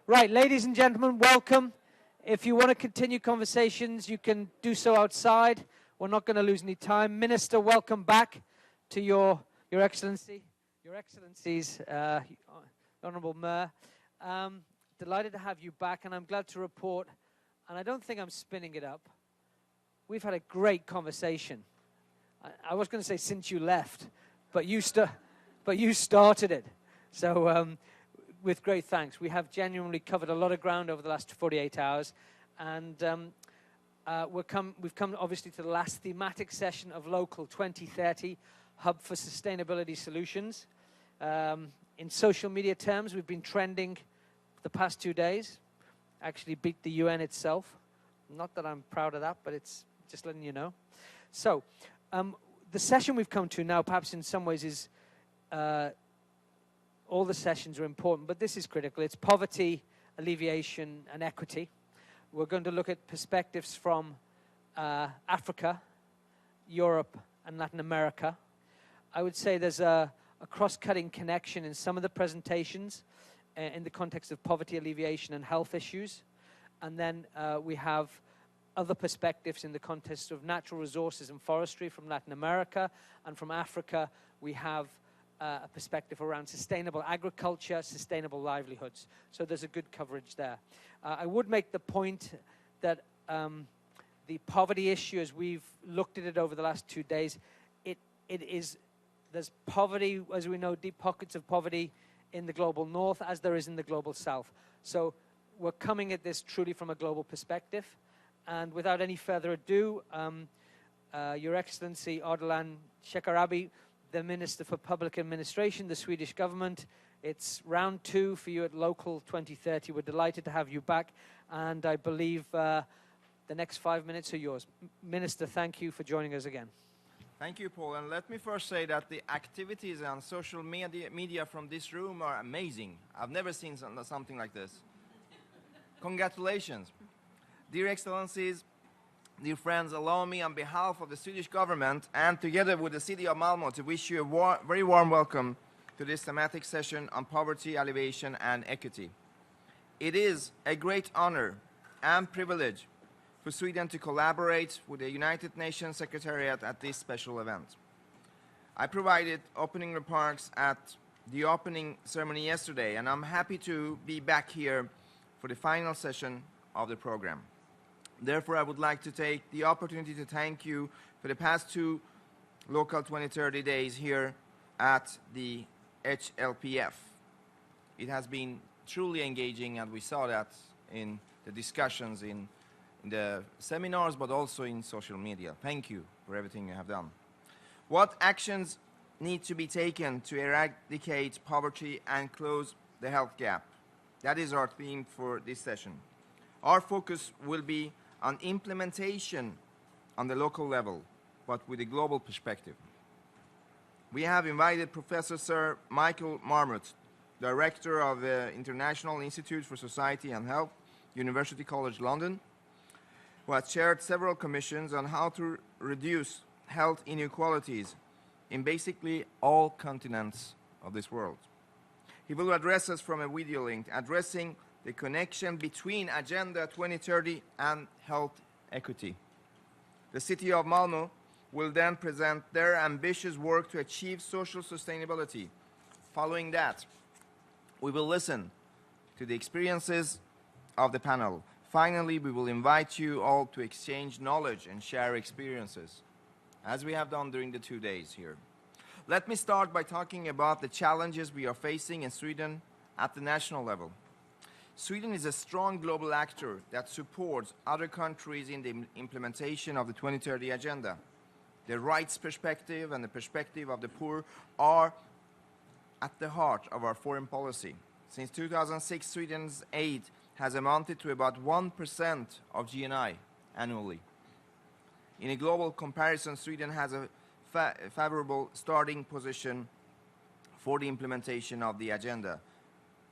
Right, ladies and gentlemen, welcome. If you want to continue conversations, you can do so outside. We're not going to lose any time. Minister, welcome back to Your Excellency, Your Excellencies, Honourable Mayor. Delighted to have you back, and I'm glad to report, and I don't think I'm spinning it up, we've had a great conversation. I was going to say since you left, but you started it. So with great thanks. We have genuinely covered a lot of ground over the last 48 hours, and we've come obviously to the last thematic session of Local 2030, Hub for Sustainability Solutions. In social media terms, we've been trending the past 2 days, actually beat the UN itself. Not that I'm proud of that, but it's just letting you know. So the session we've come to now, perhaps in some ways, is all the sessions are important, but this is critical. It's poverty, alleviation, and equity. We're going to look at perspectives from Africa, Europe, and Latin America. I would say there's a cross-cutting connection in some of the presentations in the context of poverty alleviation and health issues. And then we have other perspectives in the context of natural resources and forestry from Latin America. And from Africa, we have a perspective around sustainable agriculture, sustainable livelihoods. So there's a good coverage there. I would make the point that the poverty issue, as we've looked at it over the last 2 days, there's poverty, as we know, deep pockets of poverty in the global north as there is in the global south. So we're coming at this truly from a global perspective. And without any further ado, Your Excellency Ardalan Shekarabi, the Minister for Public Administration, the Swedish government. It's round 2 for you at Local 2030. We're delighted to have you back. And I believe the next 5 minutes are yours. Minister, thank you for joining us again. Thank you, Paul. And let me first say that the activities on social media from this room are amazing. I've never seen something like this. Congratulations. Dear Excellencies, dear friends, allow me on behalf of the Swedish government and together with the city of Malmö to wish you a very warm welcome to this thematic session on poverty, alleviation, and equity. It is a great honor and privilege for Sweden to collaborate with the United Nations Secretariat at this special event. I provided opening remarks at the opening ceremony yesterday, and I'm happy to be back here for the final session of the program. Therefore, I would like to take the opportunity to thank you for the past 2 Local 2030 days here at the HLPF. It has been truly engaging, and we saw that in the discussions in the seminars, but also in social media. Thank you for everything you have done. What actions need to be taken to eradicate poverty and close the health gap? That is our theme for this session. Our focus will be on implementation on the local level, but with a global perspective. We have invited Professor Sir Michael Marmot, Director of the International Institute for Society and Health, University College London, who has chaired several commissions on how to reduce health inequalities in basically all continents of this world. He will address us from a video link addressing the connection between Agenda 2030 and health equity. The city of Malmö will then present their ambitious work to achieve social sustainability. Following that, we will listen to the experiences of the panel. Finally, we will invite you all to exchange knowledge and share experiences, as we have done during the 2 days here. Let me start by talking about the challenges we are facing in Sweden at the national level. Sweden is a strong global actor that supports other countries in the implementation of the 2030 Agenda. The rights perspective and the perspective of the poor are at the heart of our foreign policy. Since 2006, Sweden's aid has amounted to about 1% of GNI annually. In a global comparison, Sweden has a favorable starting position for the implementation of the agenda.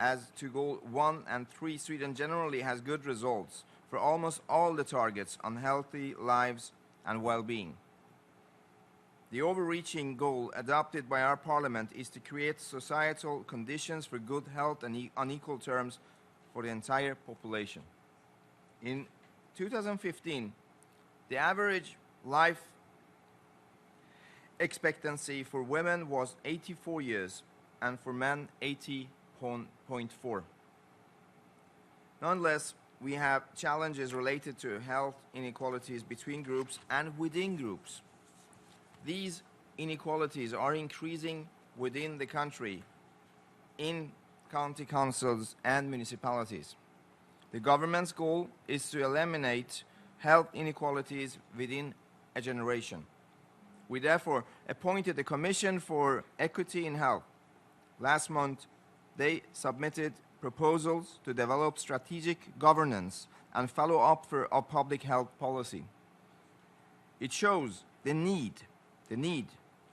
As to goal 1 and 3, Sweden generally has good results for almost all the targets on healthy lives and well-being. The overreaching goal adopted by our parliament is to create societal conditions for good health and on equal terms for the entire population. In 2015, the average life expectancy for women was 84 years and for men 80.4. Nonetheless, we have challenges related to health inequalities between groups and within groups. These inequalities are increasing within the country in county councils and municipalities. The government's goal is to eliminate health inequalities within a generation. We therefore appointed a Commission for Equity in Health. Last month, they submitted proposals to develop strategic governance and follow up for a public health policy. It shows the need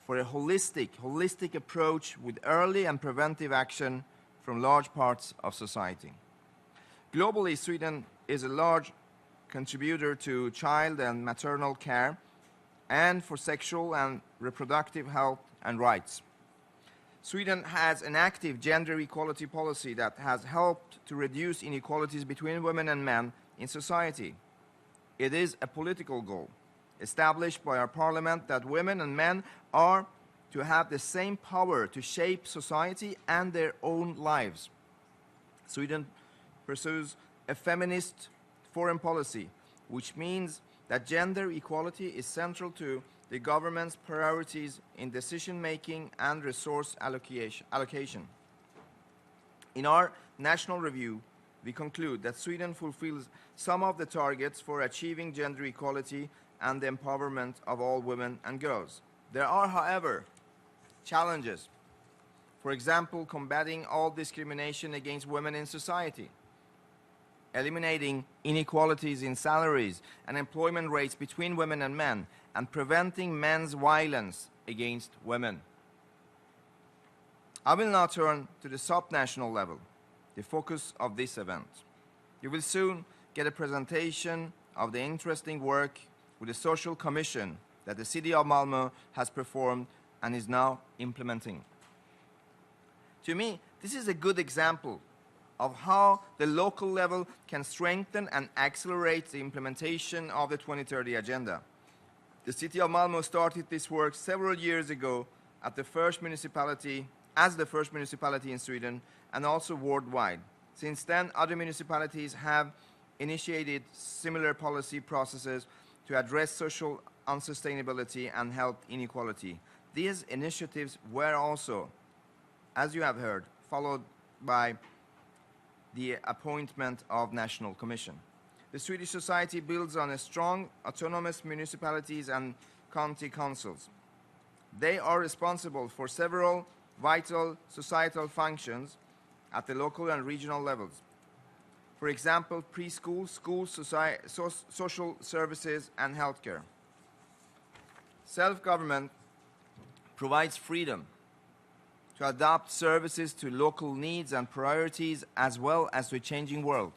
for a holistic approach with early and preventive action from large parts of society. Globally, Sweden is a large contributor to child and maternal care and for sexual and reproductive health and rights. Sweden has an active gender equality policy that has helped to reduce inequalities between women and men in society. It is a political goal established by our parliament that women and men are to have the same power to shape society and their own lives. Sweden pursues a feminist foreign policy, which means that gender equality is central to the government's priorities in decision-making and resource allocation. In our national review, we conclude that Sweden fulfills some of the targets for achieving gender equality and the empowerment of all women and girls. There are, however, challenges. For example, combating all discrimination against women in society, eliminating inequalities in salaries and employment rates between women and men, and preventing men's violence against women. I will now turn to the subnational level, the focus of this event. You will soon get a presentation of the interesting work with the Social Commission that the City of Malmö has performed and is now implementing. To me, this is a good example of how the local level can strengthen and accelerate the implementation of the 2030 Agenda. The City of Malmö started this work several years ago as the first municipality in Sweden and also worldwide. Since then, other municipalities have initiated similar policy processes to address social unsustainability and health inequality. These initiatives were also, as you have heard, followed by the appointment of National Commission. The Swedish society builds on a strong autonomous municipalities and county councils. They are responsible for several vital societal functions at the local and regional levels. For example, preschool, schools, social services, and healthcare. Self-government provides freedom to adapt services to local needs and priorities as well as to a changing world.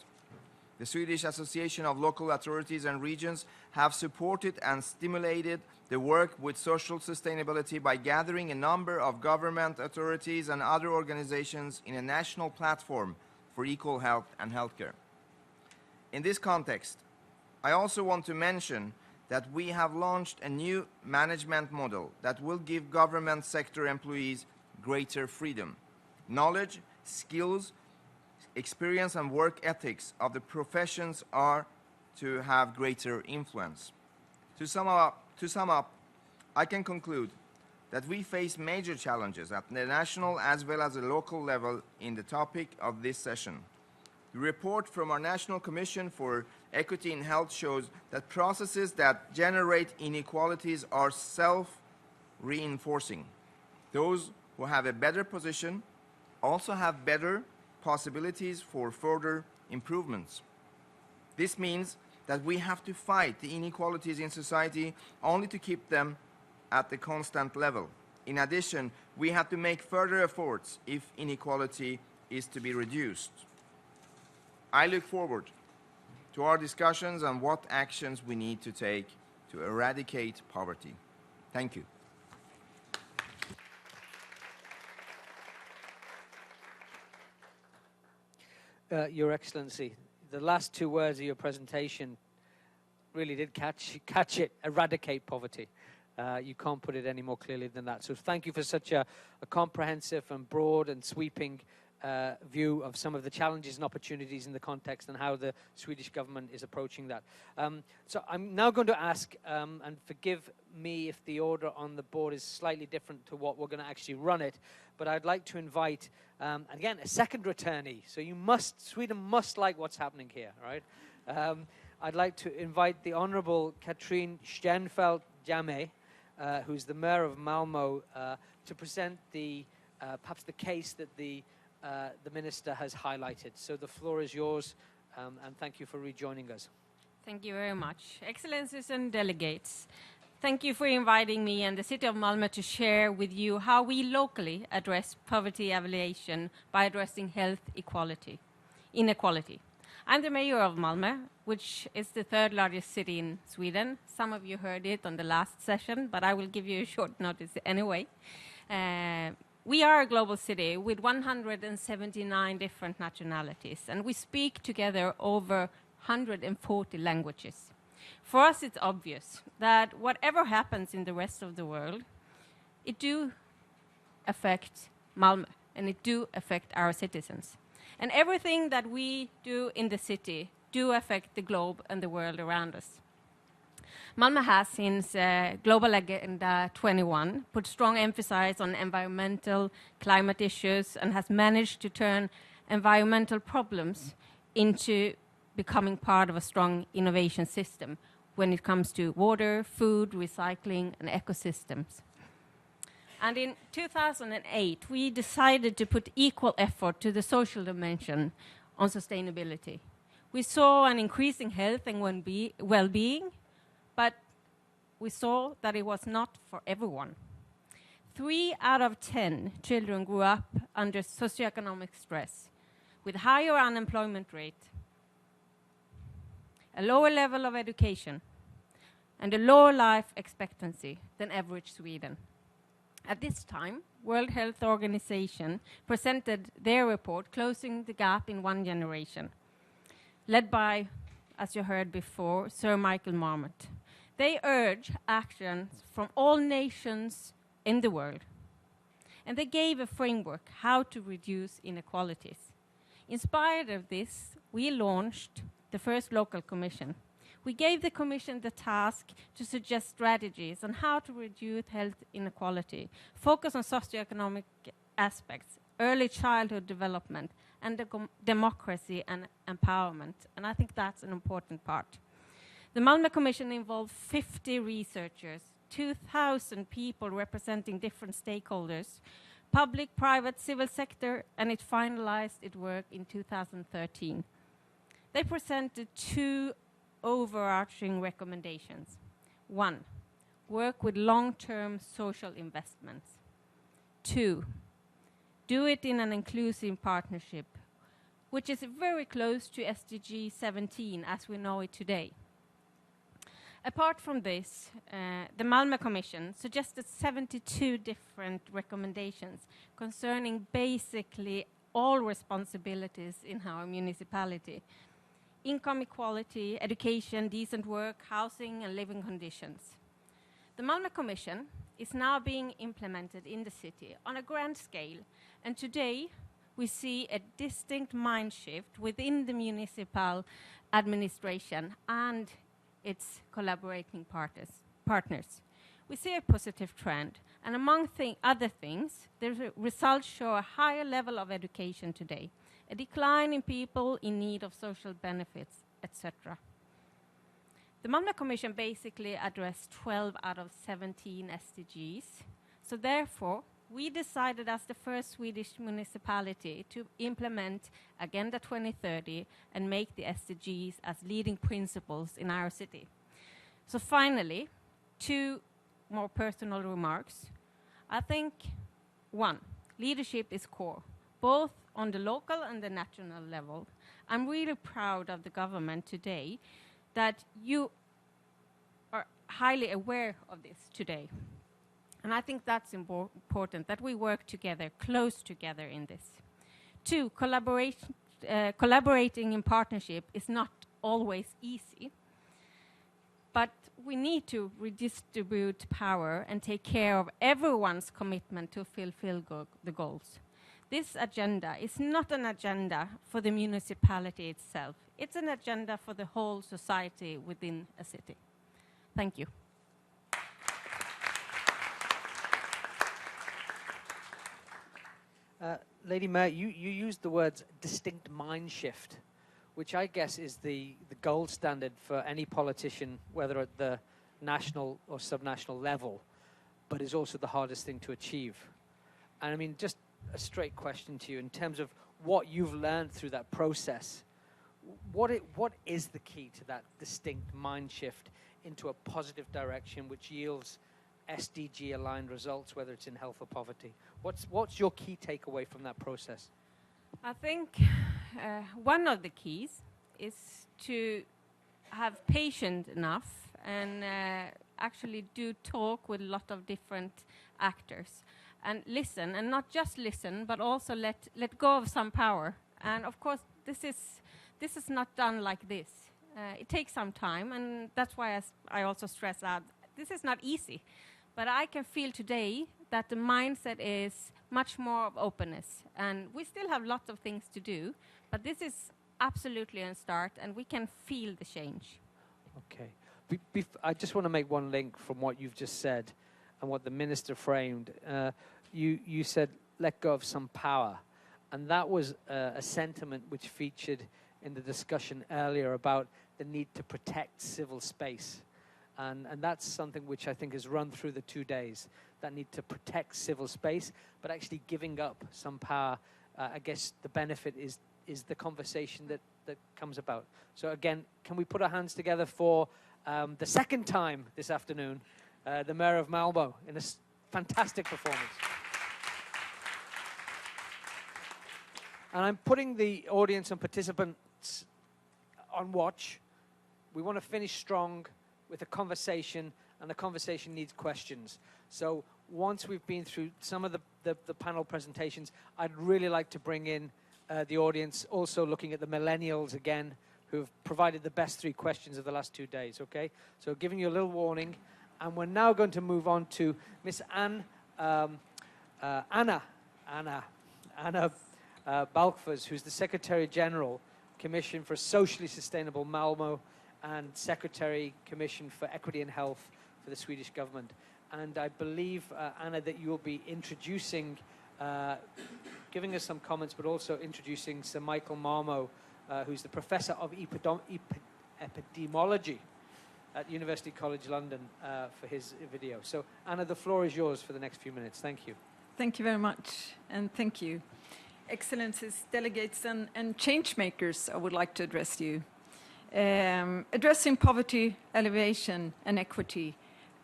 The Swedish Association of Local Authorities and Regions have supported and stimulated the work with social sustainability by gathering a number of government authorities and other organizations in a national platform for equal health and healthcare. In this context, I also want to mention that we have launched a new management model that will give government sector employees greater freedom. Knowledge, skills, experience and work ethics of the professions are to have greater influence. To sum up, I can conclude that we face major challenges at the national as well as the local level in the topic of this session. The report from our National Commission for Equity in Health shows that processes that generate inequalities are self-reinforcing. Those who have a better position also have better possibilities for further improvements. This means that we have to fight the inequalities in society only to keep them at the constant level. In addition, we have to make further efforts if inequality is to be reduced. I look forward to our discussions on what actions we need to take to eradicate poverty. Thank you. Your Excellency. The last two words of your presentation really did catch it, eradicate poverty. You can't put it any more clearly than that. So thank you for such a comprehensive and broad and sweeping view of some of the challenges and opportunities in the context and how the Swedish government is approaching that. So I'm now going to ask, and forgive me if the order on the board is slightly different to what we're going to actually run it, but I'd like to invite, again, a second returnee. So Sweden must like what's happening here, right? I'd like to invite the Honourable Katrin Stjernfeldt-Jammeh, who's the Mayor of Malmö, to present perhaps the case that the Minister has highlighted. So the floor is yours, and thank you for rejoining us. Thank you very much. Excellencies and delegates, thank you for inviting me and the City of Malmö to share with you how we locally address poverty alleviation by addressing health inequality. I'm the Mayor of Malmö, which is the third largest city in Sweden. Some of you heard it on the last session, but I will give you a short notice anyway. We are a global city with 179 different nationalities, and we speak together over 140 languages. For us, it's obvious that whatever happens in the rest of the world, it do affect Malmö, and it do affect our citizens. And everything that we do in the city do affect the globe and the world around us. Malmö has, since Global Agenda 21, put strong emphasis on environmental climate issues and has managed to turn environmental problems into becoming part of a strong innovation system when it comes to water, food, recycling, and ecosystems. And in 2008, we decided to put equal effort to the social dimension on sustainability. We saw an increasing health and well-being, but we saw that it was not for everyone. 3 out of 10 children grew up under socioeconomic stress, with higher unemployment rate, a lower level of education, and a lower life expectancy than average Sweden. At this time, World Health Organization presented their report, Closing the Gap in One Generation, led by, as you heard before, Sir Michael Marmot. They urge actions from all nations in the world, and they gave a framework how to reduce inequalities. Inspired of this, we launched the first local commission. We gave the Commission the task to suggest strategies on how to reduce health inequality, focus on socioeconomic aspects, early childhood development, and democracy and empowerment. And I think that's an important part. The Malmö Commission involved 50 researchers, 2,000 people representing different stakeholders, public, private, civil sector, and it finalized its work in 2013. They presented 2 overarching recommendations. 1, work with long-term social investments. 2, do it in an inclusive partnership, which is very close to SDG 17 as we know it today. Apart from this, the Malmö Commission suggested 72 different recommendations concerning basically all responsibilities in our municipality: income equality, education, decent work, housing, and living conditions. The Malmö Commission is now being implemented in the city on a grand scale, and today we see a distinct mind shift within the municipal administration and its collaborating partners. We see a positive trend, and among other things, the results show a higher level of education today, a decline in people in need of social benefits, etc. The Malmö Commission basically addressed 12 out of 17 SDGs. So therefore, we decided as the first Swedish municipality to implement Agenda 2030 and make the SDGs as leading principles in our city. So finally, 2 more personal remarks. I think, 1, leadership is core, both on the local and the national level. I'm really proud of the government today that you are highly aware of this today. And I think that's important, that we work together, close together in this. 2, collaborating in partnership is not always easy. But we need to redistribute power and take care of everyone's commitment to fulfill the goals. This agenda is not an agenda for the municipality itself. It's an agenda for the whole society within a city. Thank you. Lady Mayor, you used the words distinct mind shift, which I guess is the gold standard for any politician, whether at the national or subnational level, but is also the hardest thing to achieve. And I mean, just a straight question to you in terms of what you've learned through that process. What is the key to that distinct mind shift into a positive direction which yields SDG-aligned results, whether it's in health or poverty? What's your key takeaway from that process? I think one of the keys is to have patience enough and actually do talk with a lot of different actors and listen, and not just listen, but also let go of some power. And of course, this is not done like this. It takes some time, and that's why I also stress out this is not easy. But I can feel today that the mindset is much more of openness, and we still have lots of things to do, but this is absolutely a start, and we can feel the change. Okay. I just want to make one link from what you've just said and what the minister framed. You said, let go of some power. And that was a sentiment which featured in the discussion earlier about the need to protect civil space. And that's something which I think has run through the 2 days, that need to protect civil space, but actually giving up some power. I guess the benefit is the conversation that comes about. So again, can we put our hands together for the second time this afternoon, the Mayor of Malmö, in a fantastic performance. And I'm putting the audience and participants on watch. We want to finish strong with a conversation, and the conversation needs questions. So once we've been through some of the panel presentations, I'd really like to bring in the audience, also looking at the millennials again, who've provided the best 3 questions of the last 2 days, okay? So giving you a little warning, and we're now going to move on to Miss Anna Balkfors, who's the Secretary General, Commission for Socially Sustainable Malmö, and Secretary Commission for Equity and Health for the Swedish government. And I believe, Anna, that you will be introducing, giving us some comments, but also introducing Sir Michael Marmo, who's the Professor of Epidemiology at University College London, for his video. So, Anna, the floor is yours for the next few minutes. Thank you. Thank you very much, and thank you. Excellencies, delegates, and change makers, I would like to address you. Addressing poverty, alleviation, and equity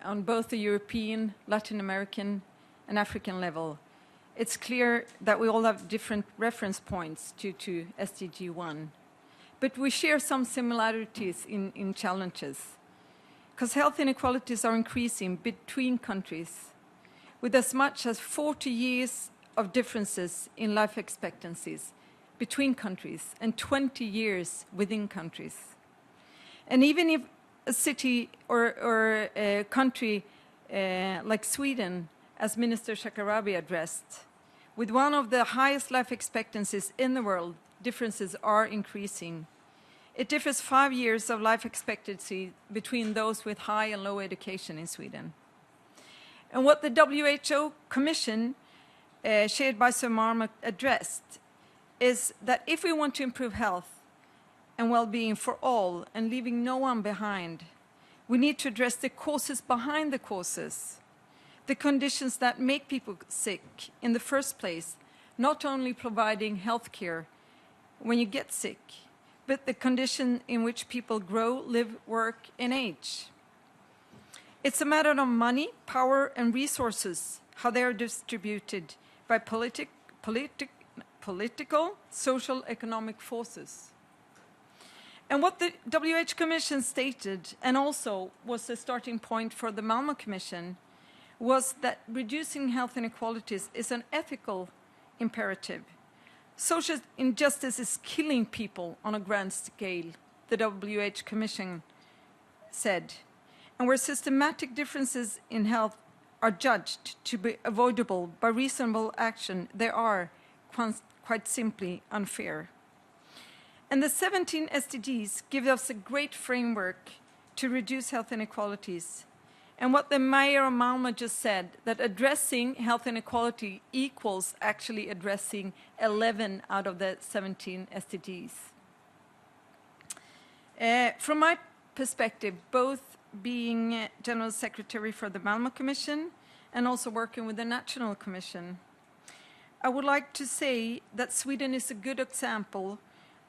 on both the European, Latin American, and African level. It's clear that we all have different reference points to SDG 1, but we share some similarities in challenges, because health inequalities are increasing between countries, with as much as 40 years of differences in life expectancies between countries and 20 years within countries. And even if a city or a country like Sweden, as Minister Shekarabi addressed, with one of the highest life expectancies in the world, differences are increasing. It differs 5 years of life expectancy between those with high and low education in Sweden. And what the WHO Commission, shared by Sir Marmo, addressed is that if we want to improve health and well-being for all and leaving no one behind, we need to address the causes behind the causes, the conditions that make people sick in the first place, not only providing health care when you get sick, but the condition in which people grow, live, work, and age. It's a matter of money, power, and resources, how they are distributed by political, social, economic forces. And what the WHO Commission stated, and also was the starting point for the Malmö Commission, was that reducing health inequalities is an ethical imperative, Social injustice is killing people on a grand scale, the WHO Commission said, and where systematic differences in health are judged to be avoidable by reasonable action, they are quite simply unfair. And the 17 SDGs give us a great framework to reduce health inequalities. And what the mayor of Malmö just said, that addressing health inequality equals actually addressing 11 out of the 17 SDGs. From my perspective, both being General Secretary for the Malmö Commission and also working with the National Commission, I would like to say that Sweden is a good example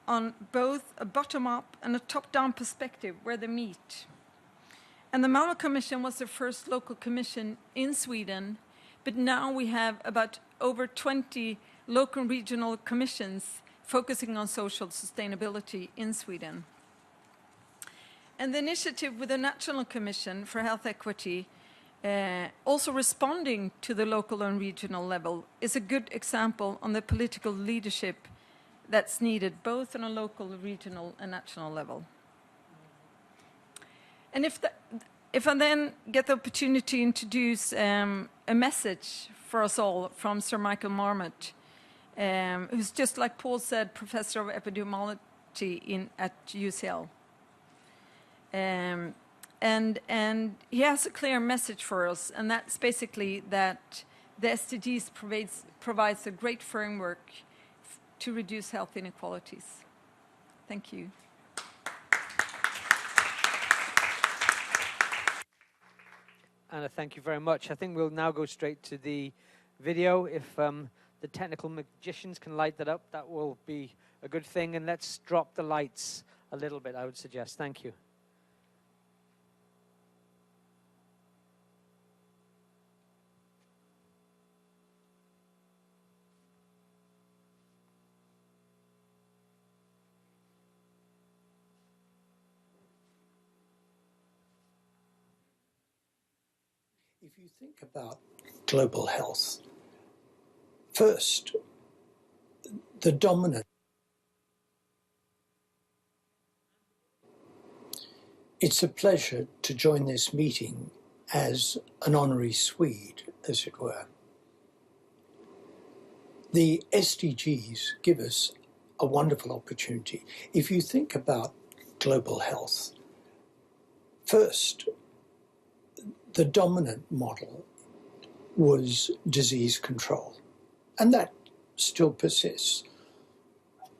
on both a bottom-up and a top-down perspective where they meet. And the Malmö Commission was the first local commission in Sweden, but now we have about over 20 local and regional commissions focusing on social sustainability in Sweden. And the initiative with the National Commission for Health Equity, also responding to the local and regional level, is a good example on the political leadership that's needed both on a local, regional and national level. And if I then get the opportunity to introduce a message for us all from Sir Michael Marmot, who's just like Paul said, Professor of Epidemiology at UCL. And he has a clear message for us, and that's basically that the SDGs provides a great framework to reduce health inequalities. Thank you. Anna, thank you very much. I think we'll now go straight to the video. If the technical magicians can light that up, that will be a good thing. And let's drop the lights a little bit, I would suggest. Thank you. If you think about global health, first, the dominant. It's a pleasure to join this meeting as an honorary Swede, as it were. The SDGs give us a wonderful opportunity. If you think about global health, first, the dominant model was disease control, and that still persists.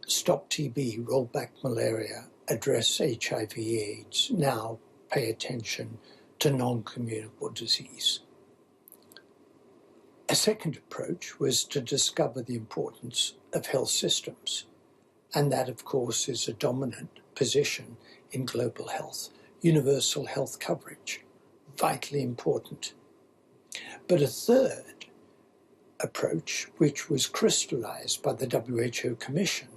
Stop TB, roll back malaria, address HIV/AIDS, now pay attention to non-communicable disease. A second approach was to discover the importance of health systems, and that, of course, is a dominant position in global health. Universal health coverage, vitally important. But a third approach, which was crystallized by the WHO Commission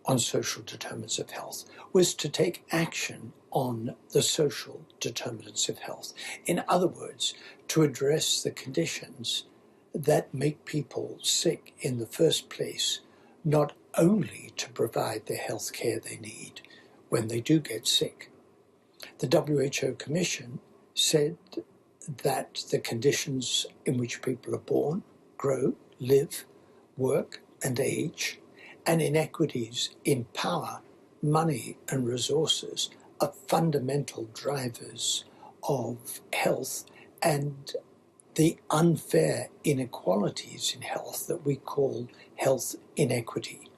on Social Determinants of Health, was to take action on the social determinants of health. In other words, to address the conditions that make people sick in the first place, not only to provide the health care they need when they do get sick. The WHO Commission said that the conditions in which people are born, grow, live, work, and age, and inequities in power, money, and resources are fundamental drivers of health, and the unfair inequalities in health that we call health inequity.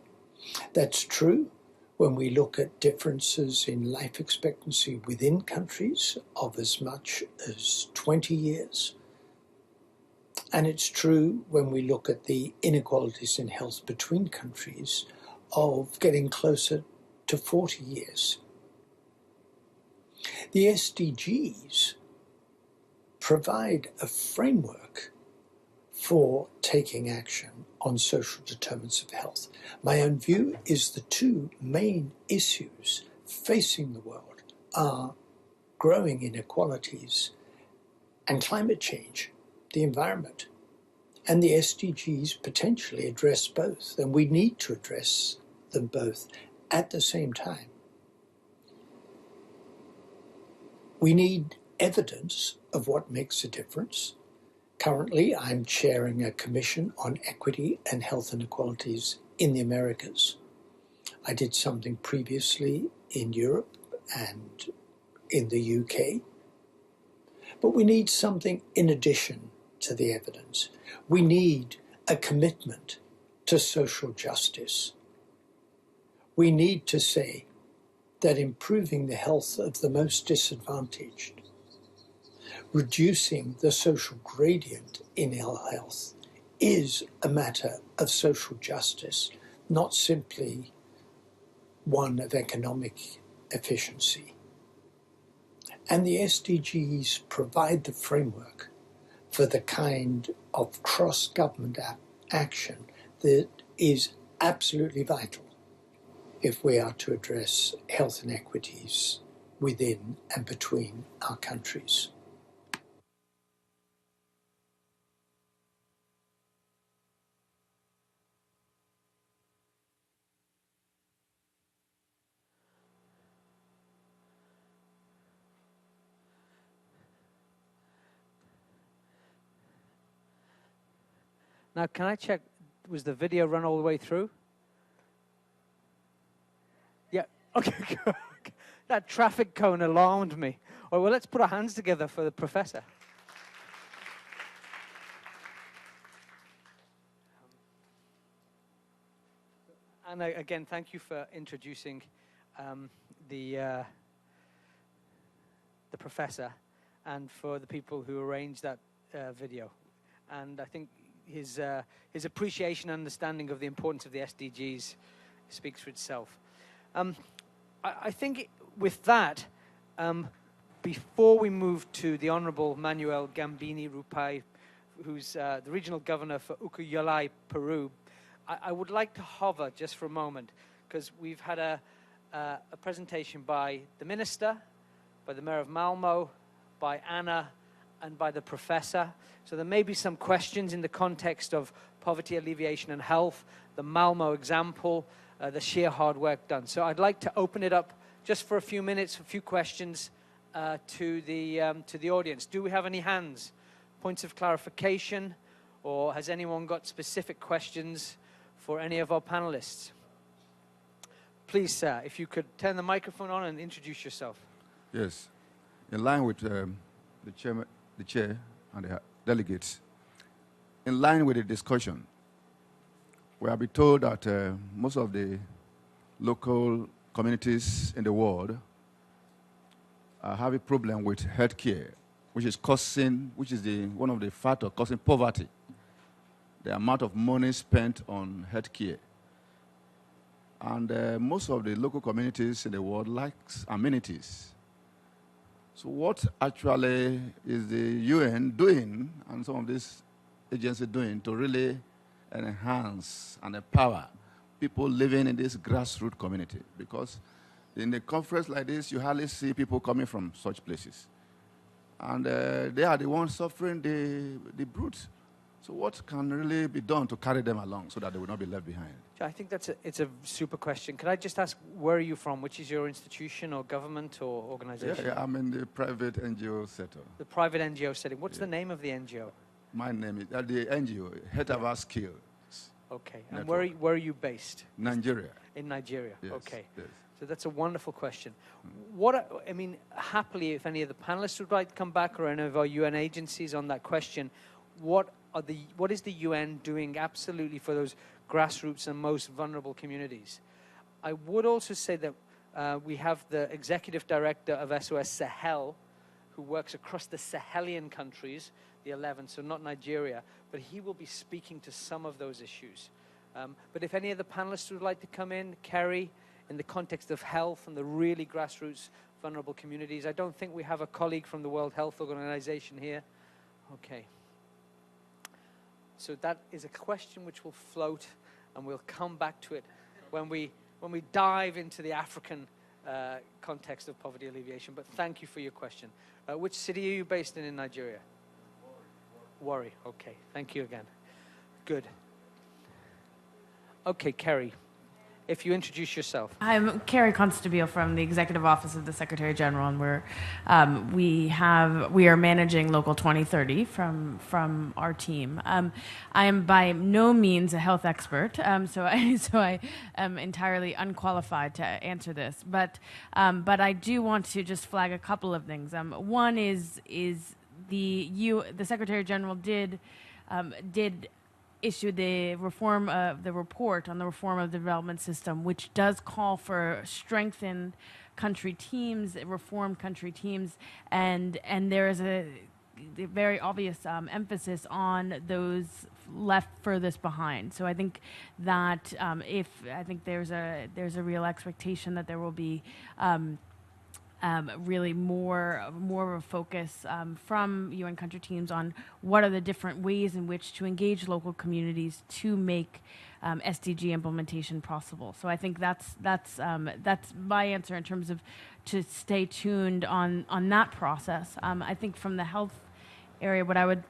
That's true when we look at differences in life expectancy within countries of as much as 20 years. And it's true when we look at the inequalities in health between countries of getting closer to 40 years. The SDGs provide a framework for taking action on social determinants of health. My own view is the two main issues facing the world are growing inequalities and climate change, the environment. And the SDGs potentially address both, and we need to address them both at the same time. We need evidence of what makes a difference. Currently, I'm chairing a commission on equity and health inequalities in the Americas. I did something previously in Europe and in the UK. But we need something in addition to the evidence. We need a commitment to social justice. We need to say that improving the health of the most disadvantaged, reducing the social gradient in ill health, is a matter of social justice, not simply one of economic efficiency. And the SDGs provide the framework for the kind of cross-government action that is absolutely vital if we are to address health inequities within and between our countries. Now, can I check, was the video run all the way through? Yeah, okay, good. That traffic cone alarmed me. All right, well, let's put our hands together for the professor. And again, thank you for introducing the professor and for the people who arranged that video. And I think his appreciation and understanding of the importance of the SDGs speaks for itself. I think with that, before we move to the Honorable Manuel Gambini Rupai, who's the regional governor for Ucayali, Peru, I would like to hover just for a moment, because we've had a presentation by the minister, by the mayor of Malmo, by Anna, and by the professor. So there may be some questions in the context of poverty alleviation and health, the Malmo example, the sheer hard work done. So I'd like to open it up just for a few minutes, a few questions to the audience. Do we have any hands? Points of clarification? Or has anyone got specific questions for any of our panelists? Please, sir, if you could turn the microphone on and introduce yourself. Yes. In line with the chair and the delegates, in line with the discussion, we have been told that most of the local communities in the world have a problem with healthcare, which is one of the factors causing poverty. The amount of money spent on healthcare. And most of the local communities in the world lacks amenities. So what actually is the UN doing and some of these agencies doing to really enhance and empower people living in this grassroots community? Because in a conference like this, you hardly see people coming from such places. And they are the ones suffering the brunt. So what can really be done to carry them along so that they will not be left behind? I think it's a super question. Could I just ask, where are you from? Which is your institution or government or organization? Yeah, I'm in the private NGO sector. The private NGO setting. What's the name of the NGO? My name is the NGO, Head of Our Skills. Okay. And where are you based? Nigeria. In Nigeria. Yes, okay. Yes. So that's a wonderful question. Happily, if any of the panelists would like to come back or any of our UN agencies on that question, what is the UN doing absolutely for those grassroots and most vulnerable communities? I would also say that we have the executive director of SOS Sahel, who works across the Sahelian countries, the 11, so not Nigeria, but he will be speaking to some of those issues. But if any of the panelists would like to come in, Kerry, in the context of health and the really grassroots vulnerable communities, I don't think we have a colleague from the World Health Organization here. Okay. So that is a question which will float, and we'll come back to it when we dive into the African context of poverty alleviation. But thank you for your question. Which city are you based in Nigeria? Warri. Okay. Thank you again. Good. Okay, Kerry, if you introduce yourself. I'm Carrie Constabile from the Executive Office of the Secretary General, and we are managing Local 2030 from our team. I am by no means a health expert, so I am entirely unqualified to answer this. But I do want to just flag a couple of things. One is the Secretary General did issue the report on the reform of the development system, which does call for strengthened country teams, reformed country teams, and there is a very obvious emphasis on those left furthest behind. So I think that there's a real expectation that there will be really more of a focus from UN country teams on what are the different ways in which to engage local communities to make SDG implementation possible. So I think that's my answer in terms of to stay tuned on that process. I think from the health area, what I would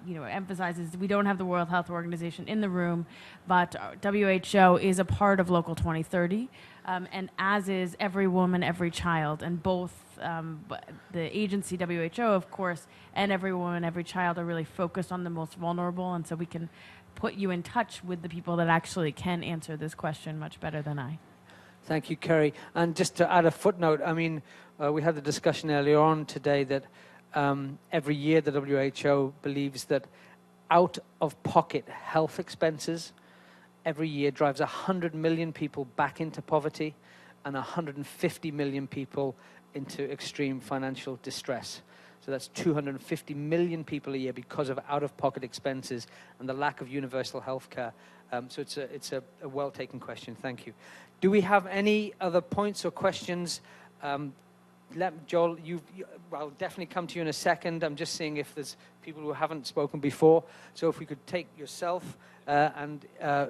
emphasize is we don't have the World Health Organization in the room, but WHO is a part of Local 2030, and as is Every Woman, Every Child, and both the agency WHO, of course, and Every Woman, Every Child are really focused on the most vulnerable, and so we can put you in touch with the people that actually can answer this question much better than I. Thank you, Kerry. And just to add a footnote, I mean, we had the discussion earlier on today that every year the WHO believes that out-of-pocket health expenses every year drives 100 million people back into poverty and 150 million people into extreme financial distress. So that's 250 million people a year because of out-of-pocket expenses and the lack of universal health care. So it's a well-taken question. Thank you. Do we have any other points or questions? Joel, I'll definitely come to you in a second. I'm just seeing if there's people who haven't spoken before. So if we could take yourself and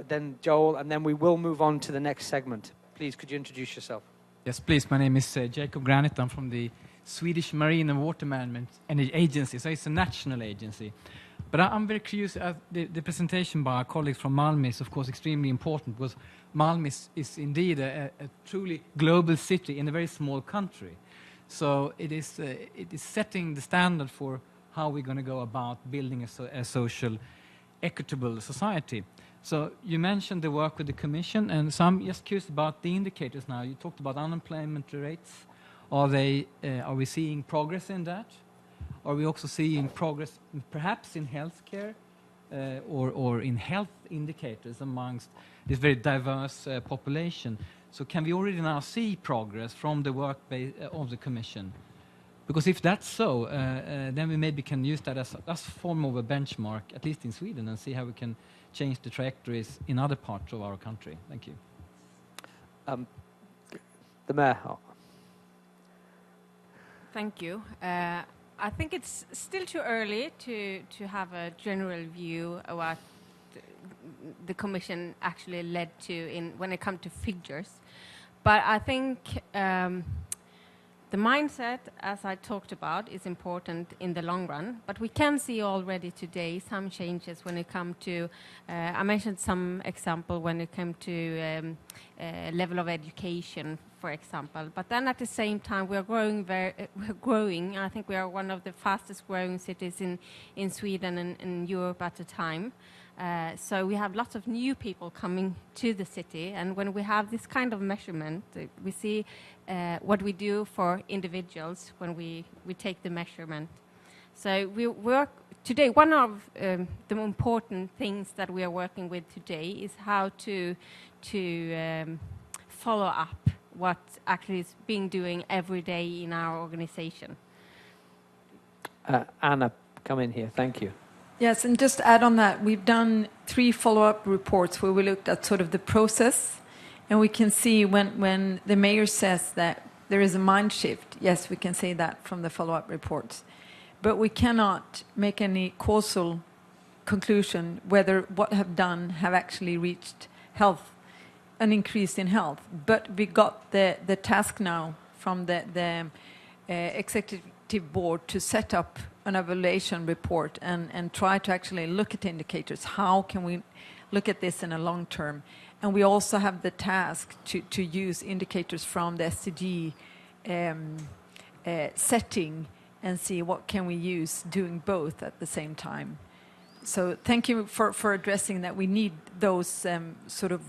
then Joel, and then we will move on to the next segment. Please, could you introduce yourself? Yes, please. My name is Jacob Granit. I'm from the Swedish Marine and Water Management Agency. So it's a national agency. But I'm very curious. The presentation by our colleagues from Malmö is, of course, extremely important because Malmö is indeed a truly global city in a very small country. So it is setting the standard for how we're going to go about building a social, equitable society. So you mentioned the work with the Commission, and so I'm just curious about the indicators now. You talked about unemployment rates. Are we seeing progress in that? Are we also seeing progress perhaps in healthcare or in health indicators amongst this very diverse population? So can we already now see progress from the work of the Commission? Because if that's so, then we maybe can use that as a form of a benchmark, at least in Sweden, and see how we can change the trajectories in other parts of our country. Thank you. The Mayor. Thank you. I think it's still too early to have a general view of what the Commission actually led to when it comes to figures. But I think the mindset, as I talked about, is important in the long run. But we can see already today some changes when it comes to, I mentioned some example when it came to level of education, for example. But then at the same time, we are growing. I think we are one of the fastest growing cities in Sweden and in Europe at the time. So we have lots of new people coming to the city, and when we have this kind of measurement, we see what we do for individuals when we take the measurement. So we work today. One of the important things that we are working with today is how to follow up what actually is being doing every day in our organization. Anna, come in here. Thank you. Yes, and just to add on that, we've done 3 follow-up reports where we looked at sort of the process, and we can see when the mayor says that there is a mind shift, yes, we can say that from the follow-up reports. But we cannot make any causal conclusion whether what have done have actually reached health, an increase in health. But we got the task now from the executive board to set up an evaluation report and try to actually look at indicators. How can we look at this in a long term? And we also have the task to use indicators from the SDG setting and see what can we use doing both at the same time. So thank you for addressing that. We need those sort of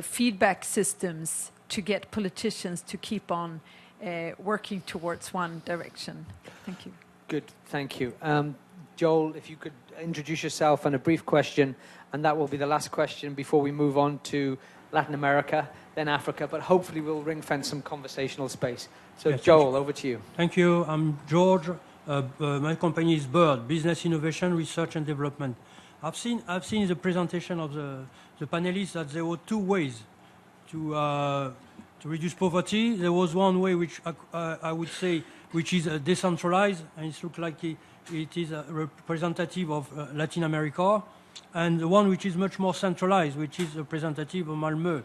feedback systems to get politicians to keep on working towards one direction. Thank you. Good, thank you. Joel, if you could introduce yourself and a brief question, and that will be the last question before we move on to Latin America, then Africa, but hopefully we'll ring-fence some conversational space. So yes, Joel, over to you. Thank you. I'm George. My company is BIRD, Business Innovation, Research and Development. I've seen the presentation of the panelists that there were two ways to reduce poverty. There was one way which I would say which is decentralized, and it looks like it is a representative of Latin America, and the one which is much more centralized, which is representative of Malmö.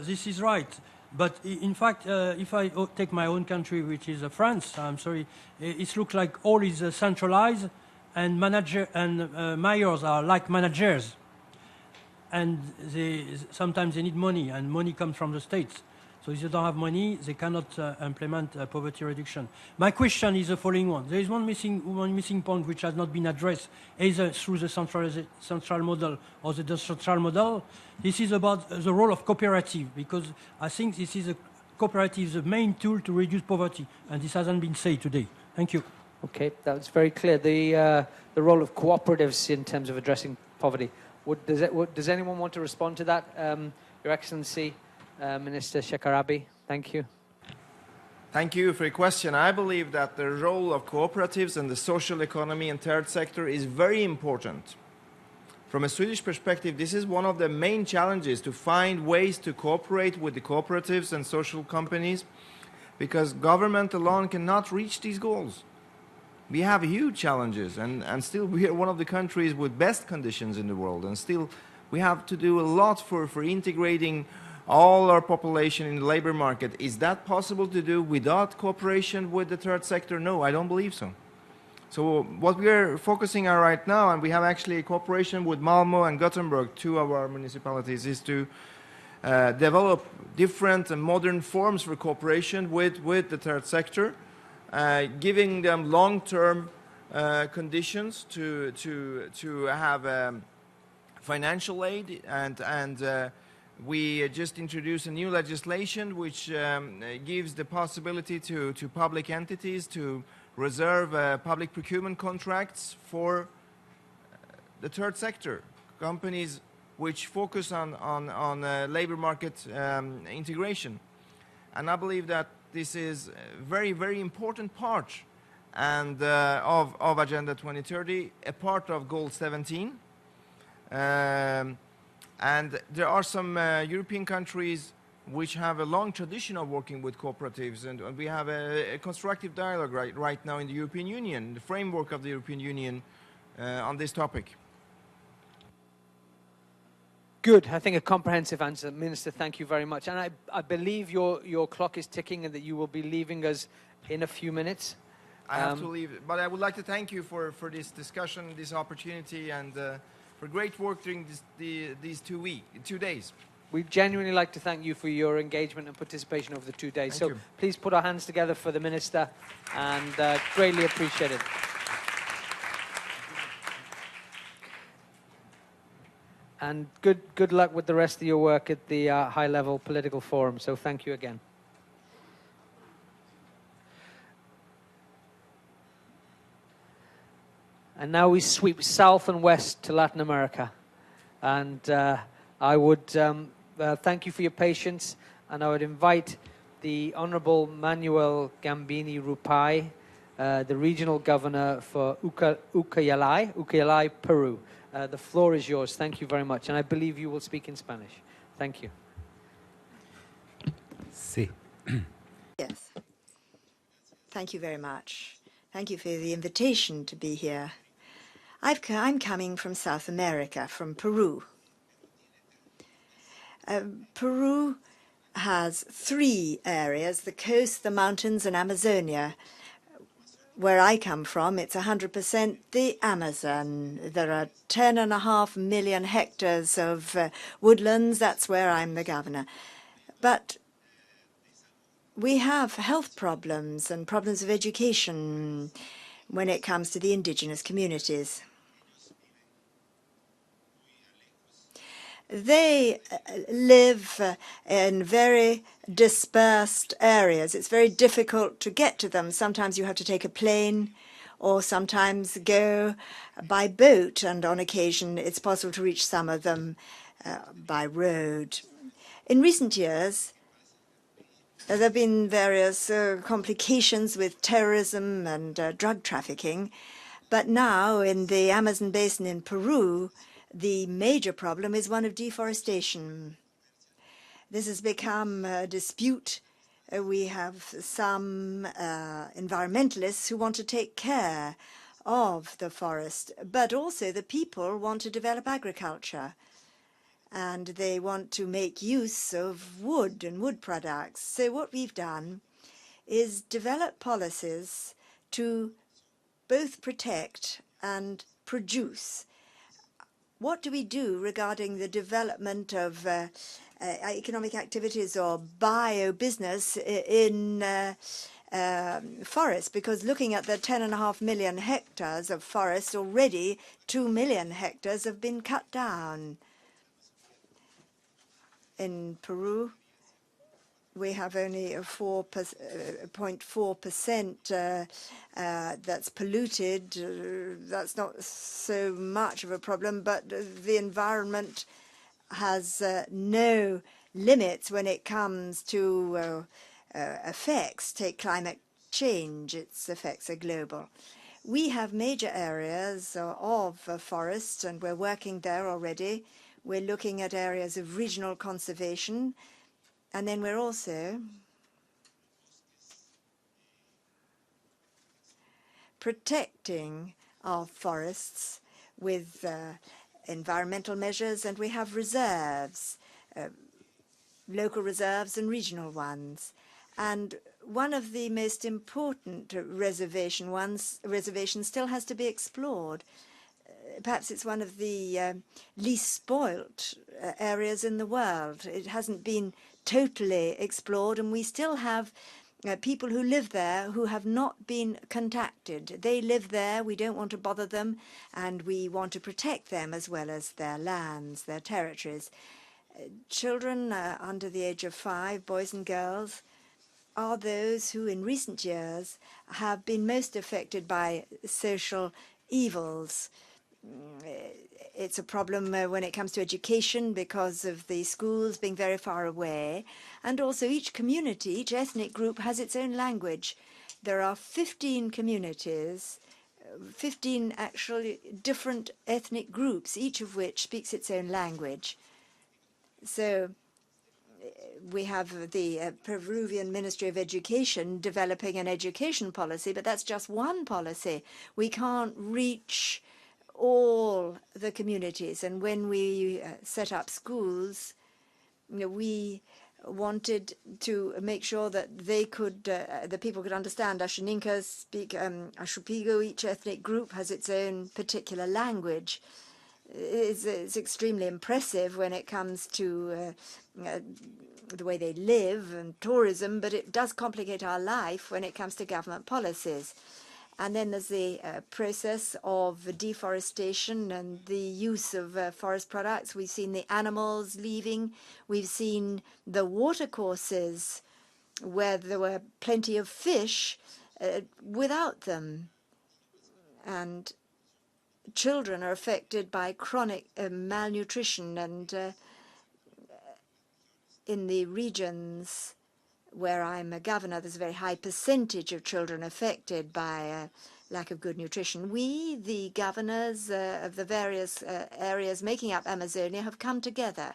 This is right. But in fact, if I take my own country, which is France, I'm sorry, it looks like all is centralized, and mayors are like managers, and sometimes they need money, and money comes from the states. So if they don't have money, they cannot implement poverty reduction. My question is the following one. There is one missing point which has not been addressed, either through the central model or the decentral model. This is about the role of cooperative, because I think this is cooperative is the main tool to reduce poverty, and this hasn't been said today. Thank you. Okay, that's very clear. The role of cooperatives in terms of addressing poverty. Does anyone want to respond to that? Your Excellency, Minister Shekarabi, thank you. Thank you for your question. I believe that the role of cooperatives and the social economy and third sector is very important. From a Swedish perspective, this is one of the main challenges, to find ways to cooperate with the cooperatives and social companies, because government alone cannot reach these goals. We have huge challenges, and still we are one of the countries with best conditions in the world, and still we have to do a lot for integrating all our population in the labor market. Is that possible to do without cooperation with the third sector? No, I don't believe so. So what we are focusing on right now, and we have actually a cooperation with Malmö and Gothenburg, two of our municipalities, is to develop different and modern forms for cooperation with the third sector, giving them long-term conditions to have financial aid, and we just introduced a new legislation which gives the possibility to public entities to reserve public procurement contracts for the third sector, companies which focus on labor market integration. And I believe that this is a very, very important part and of Agenda 2030, a part of Goal 17. And there are some European countries which have a long tradition of working with cooperatives, and we have a constructive dialogue right now in the European Union, the framework of the European Union on this topic. Good. I think a comprehensive answer. Minister, thank you very much. And I believe your clock is ticking and that you will be leaving us in a few minutes. I have to leave, but I would like to thank you for this discussion, this opportunity, and for great work during these 2 days. We'd genuinely like to thank you for your engagement and participation over the 2 days. Thank you. Please put our hands together for the Minister, and greatly appreciated. And good luck with the rest of your work at the high-level political forum. So thank you again. And now we sweep south and west to Latin America. And I would thank you for your patience, and I would invite the Honorable Manuel Gambini Rupai, the regional governor for Ucayali, Peru. The floor is yours. Thank you very much. And I believe you will speak in Spanish. Thank you. Sí. Yes. Thank you very much. Thank you for the invitation to be here. I'm coming from South America, from Peru. Peru has 3 areas, the coast, the mountains, and Amazonia, where I come from, it's 100% the Amazon. There are 10.5 million hectares of woodlands. That's where I'm the governor. But we have health problems and problems of education when it comes to the indigenous communities. They live in very dispersed areas. It's very difficult to get to them. Sometimes you have to take a plane or sometimes go by boat, and on occasion it's possible to reach some of them by road. In recent years, there have been various complications with terrorism and drug trafficking, but now in the Amazon basin in Peru, the major problem is one of deforestation. This has become a dispute. We have some environmentalists who want to take care of the forest, but also the people want to develop agriculture, and they want to make use of wood and wood products. So what we've done is develop policies to both protect and produce. What do we do regarding the development of economic activities or bio-business in forests? Because looking at the 10.5 million hectares of forest, already 2 million hectares have been cut down. In Peru, we have only a 4.4% that's polluted. That's not so much of a problem, but the environment has no limits when it comes to effects. Take climate change, its effects are global. We have major areas of forests, and we're working there already. We're looking at areas of regional conservation. And then we're also protecting our forests with environmental measures, and we have reserves, local reserves and regional ones. And one of the most important reservations still has to be explored. Perhaps it's one of the least spoilt areas in the world. It hasn't been totally explored, and we still have people who live there who have not been contacted. They live there, we don't want to bother them, and we want to protect them as well as their lands, their territories. Children under the age of 5, boys and girls, are those who in recent years have been most affected by social evils. It's a problem when it comes to education because of the schools being very far away. And also each community, each ethnic group has its own language. There are 15 communities, 15 actually different ethnic groups, each of which speaks its own language. So we have the Peruvian Ministry of Education developing an education policy, but that's just one policy. We can't reach all the communities, and when we set up schools, we wanted to make sure that they could, the people could understand. Ashaninkas speak Ashupigo. Each ethnic group has its own particular language. It's extremely impressive when it comes to the way they live and tourism, but it does complicate our life when it comes to government policies. And then there's the process of deforestation and the use of forest products. We've seen the animals leaving. We've seen the watercourses where there were plenty of fish without them. And children are affected by chronic malnutrition. And in the regions where I'm a governor, there's a very high percentage of children affected by lack of good nutrition. We, the governors of the various areas making up Amazonia, have come together,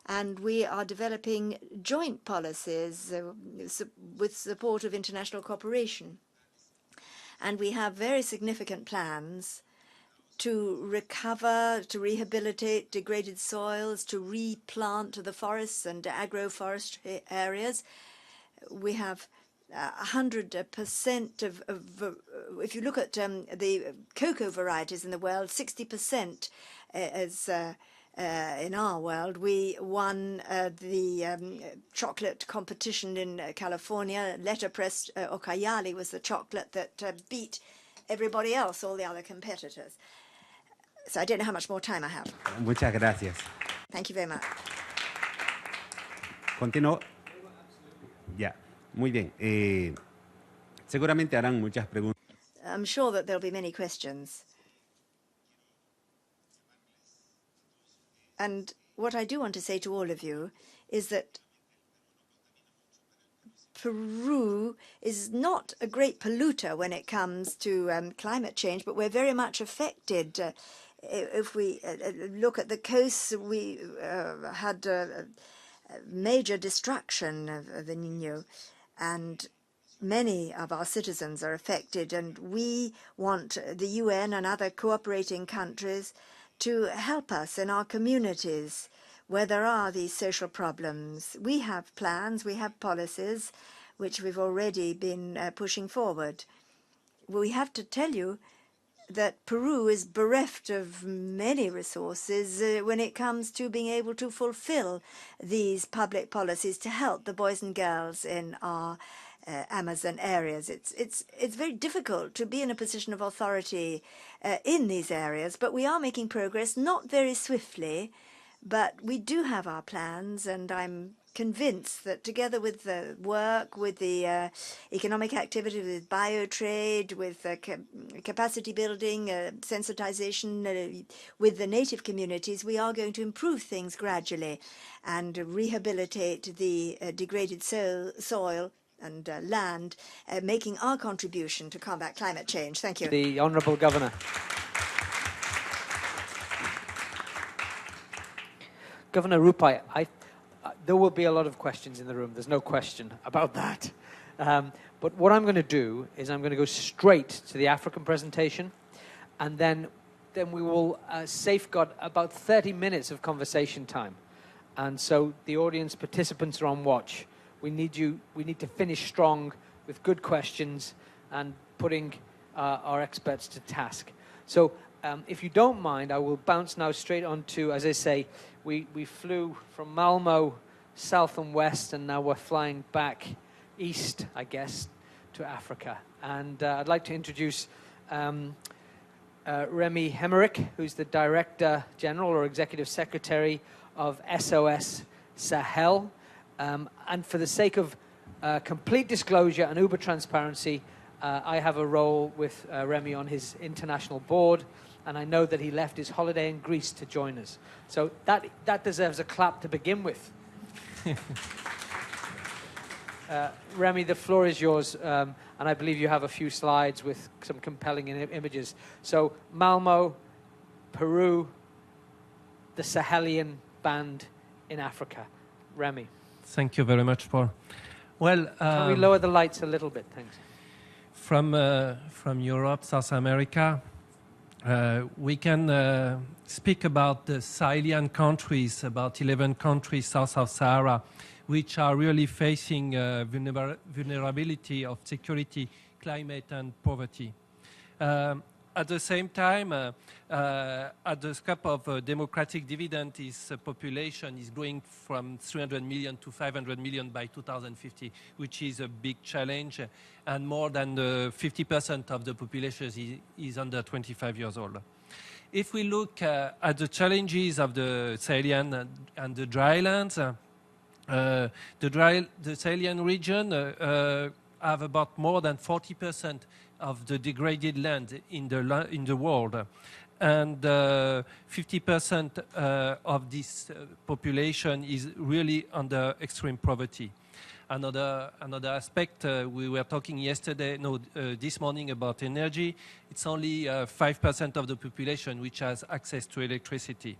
and we are developing joint policies with support of international cooperation. And we have very significant plans to recover, to rehabilitate degraded soils, to replant the forests and agroforestry areas. We have 100% of if you look at the cocoa varieties in the world, 60% is in our world. We won the chocolate competition in California. Letterpress Okayali was the chocolate that beat everybody else, all the other competitors. So I don't know how much more time I have. Muchas gracias. Thank you very much. Continúo. Ya, muy bien. Seguramente harán muchas preguntas. I'm sure that there'll be many questions. And what I do want to say to all of you is that Peru is not a great polluter when it comes to climate change, but we're very much affected. If we look at the coasts, we had a major destruction of the Niño, and many of our citizens are affected, and we want the UN and other cooperating countries to help us in our communities where there are these social problems. We have plans, we have policies, which we've already been pushing forward. We have to tell you that Peru is bereft of many resources when it comes to being able to fulfill these public policies to help the boys and girls in our Amazon areas. It's very difficult to be in a position of authority in these areas, but we are making progress, not very swiftly, but we do have our plans, and I'm convinced that together with the work, with the economic activity, with biotrade, with capacity building, sensitization, with the native communities, we are going to improve things gradually and rehabilitate the degraded soil and land, making our contribution to combat climate change. Thank you. The Honourable Governor. Governor Rupai, there will be a lot of questions in the room. There's no question about that. But what I'm going to do is I'm going to go straight to the African presentation, and then we will safeguard about 30 minutes of conversation time. And so the audience participants are on watch. We need to finish strong with good questions and putting our experts to task. So if you don't mind, I will bounce now straight on to, as I say, we flew from Malmo south and west, and now we're flying back east, I guess, to Africa. And I'd like to introduce Remy Hemerick, who's the Director General or Executive Secretary of SOS Sahel. And for the sake of complete disclosure and uber transparency, I have a role with Remy on his international board, and I know that he left his holiday in Greece to join us. So that deserves a clap to begin with. Remy, the floor is yours, and I believe you have a few slides with some compelling images. So Malmo, Peru, the Sahelian band in Africa. Remy. Thank you very much, Paul. Well, can we lower the lights a little bit? Thanks. From Europe, South America, we can speak about the Sahelian countries, about 11 countries south of Sahara, which are really facing vulnerability of security, climate, and poverty. At the same time, at the scope of democratic dividend, its population is growing from 300 million to 500 million by 2050, which is a big challenge, and more than 50% of the population is under 25 years old. If we look at the challenges of the Sahelian and the drylands, the Sahelian region have about more than 40% of the degraded land in the world, and 50% of this population is really under extreme poverty. Another aspect, we were talking this morning about energy. It's only 5% of the population which has access to electricity.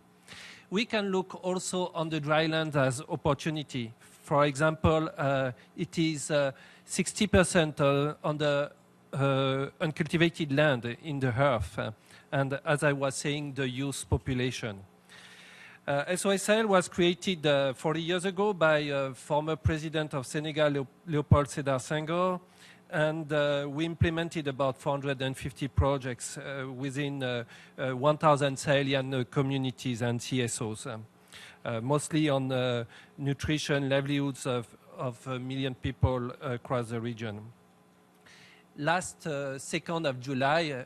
We can look also on the dryland as opportunity. For example, it is 60% on the uncultivated land in the earth, and as I was saying, the youth population. SOSL was created 40 years ago by former president of Senegal, Léopold Sédar Senghor, and we implemented about 450 projects within 1,000 Sahelyan communities and CSOs, mostly on nutrition, livelihoods of a million people across the region. Last 2nd of July,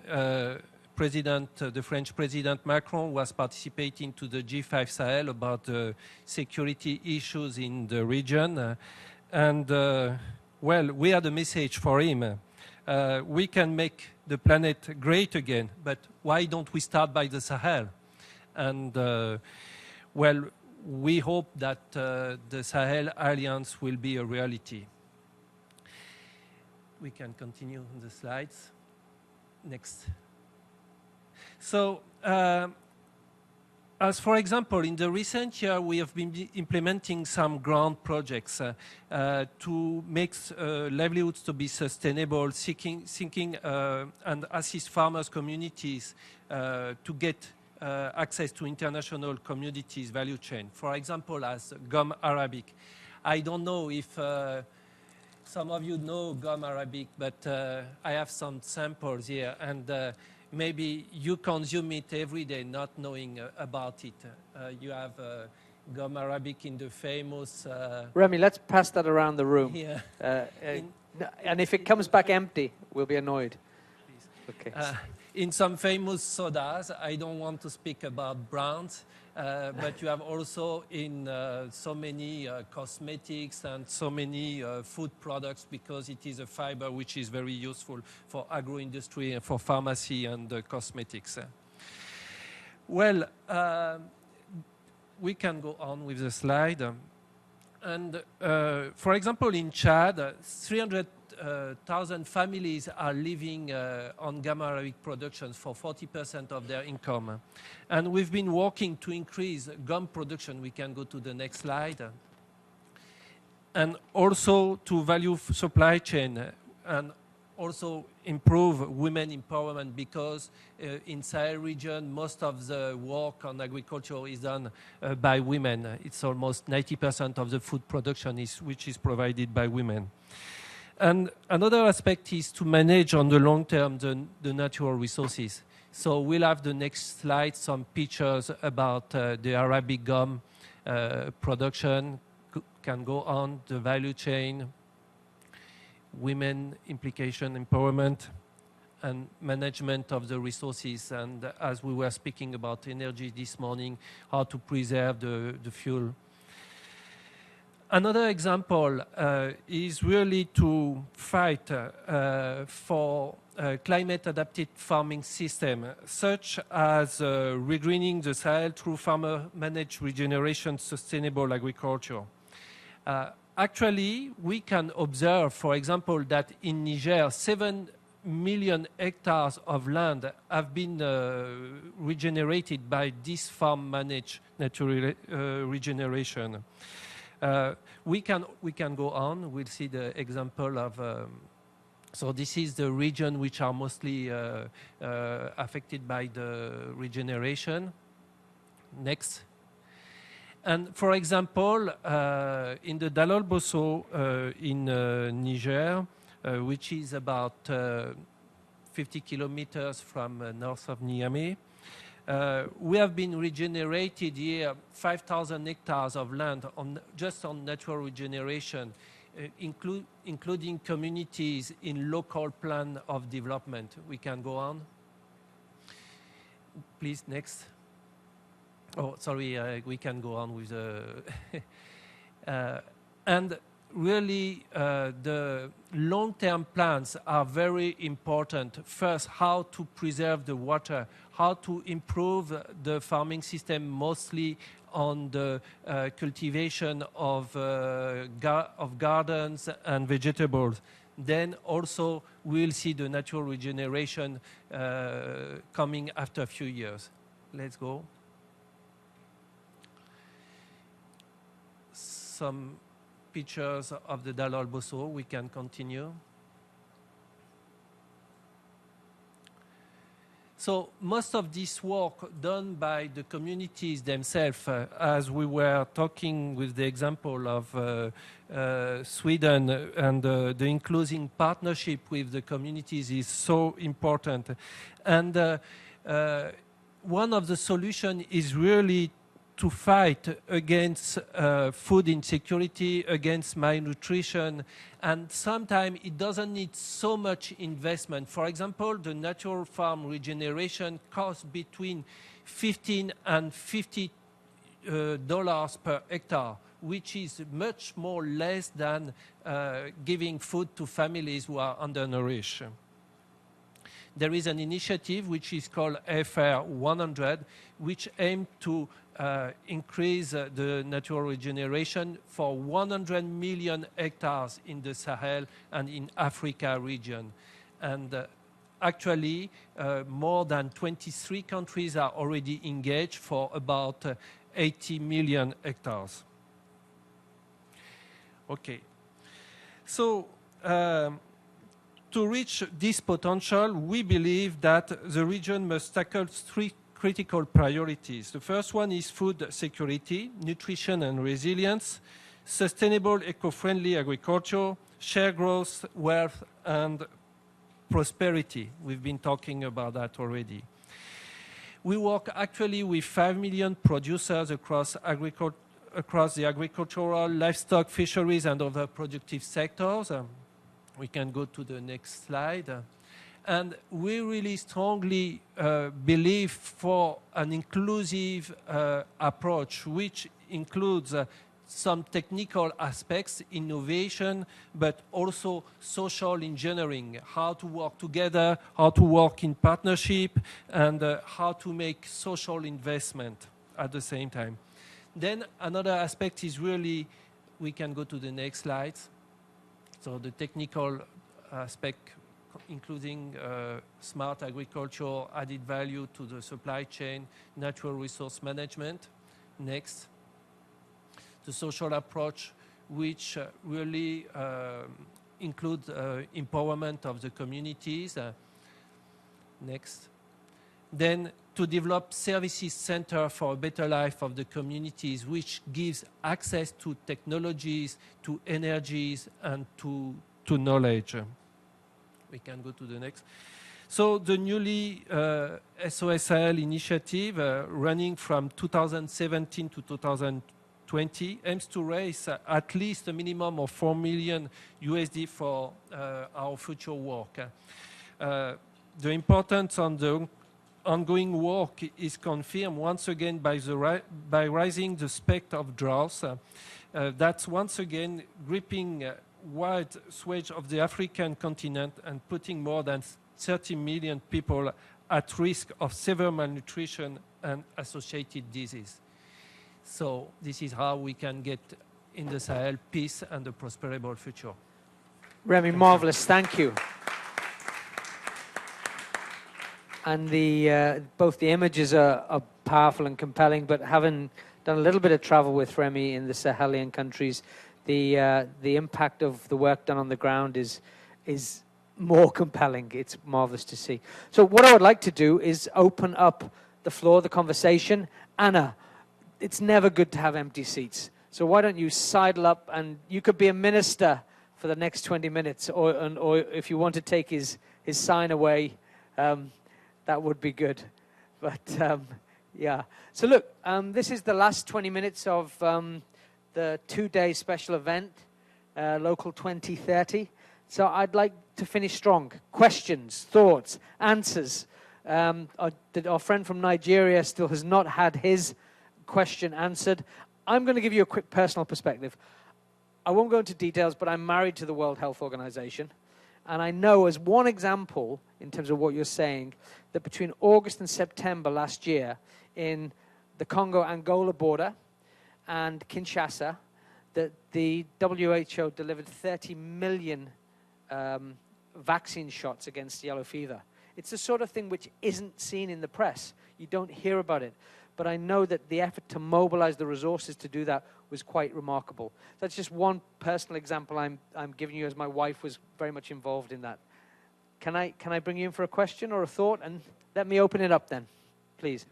the French President Macron was participating to the G5 Sahel about security issues in the region. Well, we had a message for him. We can make the planet great again, but why don't we start by the Sahel? And well, we hope that the Sahel Alliance will be a reality. We can continue on the slides. Next. So, as for example, in the recent year, we have been implementing some ground projects to make livelihoods to be sustainable, seeking and assist farmers' communities to get access to international communities' value chain. For example, as gum arabic. I don't know if some of you know gum arabic, but I have some samples here, and maybe you consume it every day not knowing about it. You have gum arabic in the famous... Remy, let's pass that around the room. Yeah. And if it comes back empty, we'll be annoyed. Please. Okay. In some famous sodas, I don't want to speak about brands, but you have also in so many cosmetics and so many food products, because it is a fiber which is very useful for agro-industry and for pharmacy and cosmetics. Well, we can go on with the slide. And for example, in Chad, 300,000 families are living on gum arabic productions for 40% of their income. And we've been working to increase gum production. We can go to the next slide. And also to value supply chain and also improve women empowerment, because in Sahel region, most of the work on agriculture is done by women. It's almost 90% of the food production which is provided by women. And another aspect is to manage on the long term the natural resources. So we'll have the next slide, some pictures about the Arabic gum production, can go on, the value chain, women implication, empowerment, and management of the resources. And as we were speaking about energy this morning, how to preserve the fuel. Another example is really to fight for climate-adapted farming system, such as regreening the Sahel through farmer-managed regeneration sustainable agriculture. Actually, we can observe, for example, that in Niger, 7 million hectares of land have been regenerated by this farm-managed natural regeneration. We can go on. We'll see the example of. So this is the region which are mostly affected by the regeneration. Next. And for example, in the Dalol Bosso in Niger, which is about 50 kilometers from north of Niamey, we have been regenerated here 5,000 hectares of land just on natural regeneration, including communities in local plan of development. We can go on. Please, next. Oh, sorry, we can go on with the... and really, the long-term plans are very important. First, how to preserve the water, how to improve the farming system, mostly on the cultivation of gardens and vegetables. Then also, we'll see the natural regeneration coming after a few years. Let's go. Some pictures of the Dalol Bosso. We can continue. So most of this work done by the communities themselves, as we were talking with the example of Sweden and the inclusive partnership with the communities is so important. And one of the solutions is really to fight against food insecurity, against malnutrition, and sometimes it doesn't need so much investment. For example, the natural farm regeneration costs between $15 and $50 per hectare, which is much more less than giving food to families who are undernourished. There is an initiative which is called FR 100, which aims to increase the natural regeneration for 100 million hectares in the Sahel and in Africa region. And actually, more than 23 countries are already engaged for about 80 million hectares. Okay. So, to reach this potential, we believe that the region must tackle three critical priorities. The first one is food security, nutrition and resilience, sustainable eco-friendly agriculture, shared growth, wealth, and prosperity. We've been talking about that already. We work actually with 5 million producers across the agricultural, livestock, fisheries, and other productive sectors. We can go to the next slide. And we really strongly believe for an inclusive approach, which includes some technical aspects, innovation, but also social engineering, how to work together, how to work in partnership, and how to make social investment at the same time. Then another aspect is really, we can go to the next slide. So the technical aspect, including smart agriculture, added value to the supply chain, natural resource management. Next. The social approach, which really includes empowerment of the communities. Next. Then to develop services center for a better life of the communities, which gives access to technologies, to energies, and to knowledge. We can go to the next. So the newly SOSL initiative, running from 2017 to 2020, aims to raise at least a minimum of $4 million USD for our future work. The importance on the ongoing work is confirmed once again by raising the specter of droughts. That's once again gripping wide swathes of the African continent and putting more than 30 million people at risk of severe malnutrition and associated disease. So this is how we can get in the Sahel peace and a prosperable future. Remy, marvelous, thank you. And both the images are powerful and compelling, but having done a little bit of travel with Remy in the Sahelian countries, the impact of the work done on the ground is more compelling. It's marvelous to see. So what I would like to do is open up the floor, the conversation. Anna, it's never good to have empty seats. So why don't you sidle up, and you could be a minister for the next 20 minutes, or if you want to take his sign away, that would be good. But yeah. So look, this is the last 20 minutes of the 2-day special event, Local 2030. So I'd like to finish strong. Questions, thoughts, answers. Our friend from Nigeria still has not had his question answered. I'm going to give you a quick personal perspective. I won't go into details, but I'm married to the World Health Organization. And I know, as one example, in terms of what you're saying, that between August and September last year, in the Congo-Angola border and Kinshasa, that the WHO delivered 30 million vaccine shots against yellow fever. It's the sort of thing which isn't seen in the press. You don't hear about it. But I know that the effort to mobilize the resources to do that was quite remarkable. That's just one personal example I'm giving you, as my wife was very much involved in that. Can I bring you in for a question or a thought? And Let me open it up then, please.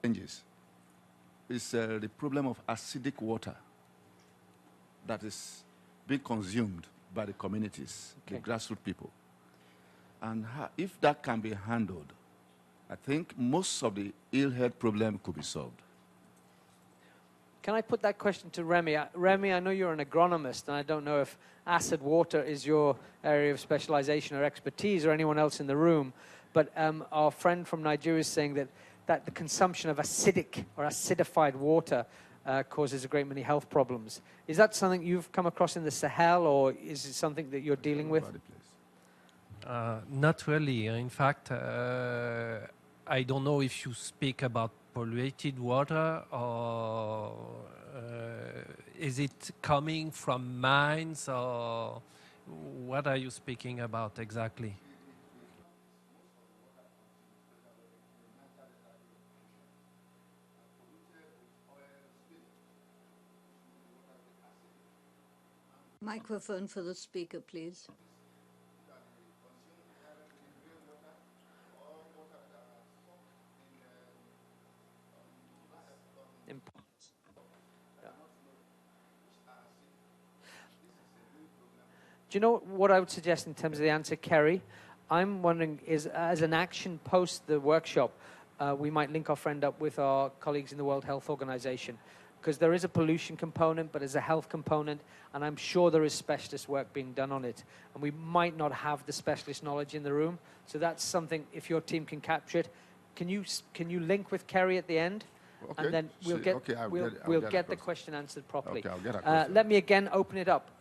Changes. It's the problem of acidic water that is being consumed by the communities, the grassroots people. And if that can be handled, I think most of the ill health problem could be solved. Can I put that question to Remy? Remy, I know you're an agronomist, and I don't know if acid water is your area of specialization or expertise, or anyone else in the room, but our friend from Nigeria is saying that the consumption of acidic or acidified water causes a great many health problems. Is that something you've come across in the Sahel, or is it something that you're dealing with? Not really. In fact, I don't know if you speak about polluted water, or is it coming from mines, or what are you speaking about exactly? Microphone for the speaker, please. Do you know what I would suggest in terms of the answer, Kerry? I'm wondering, is as an action post the workshop, we might link our friend up with our colleagues in the World Health Organization, because there is a pollution component, but there's a health component, and I'm sure there is specialist work being done on it. And we might not have the specialist knowledge in the room, so that's something, if your team can capture it. Can you link with Kerry at the end? Okay. And then we'll get the question answered properly. Okay, I'll get a question. Let me again open it up.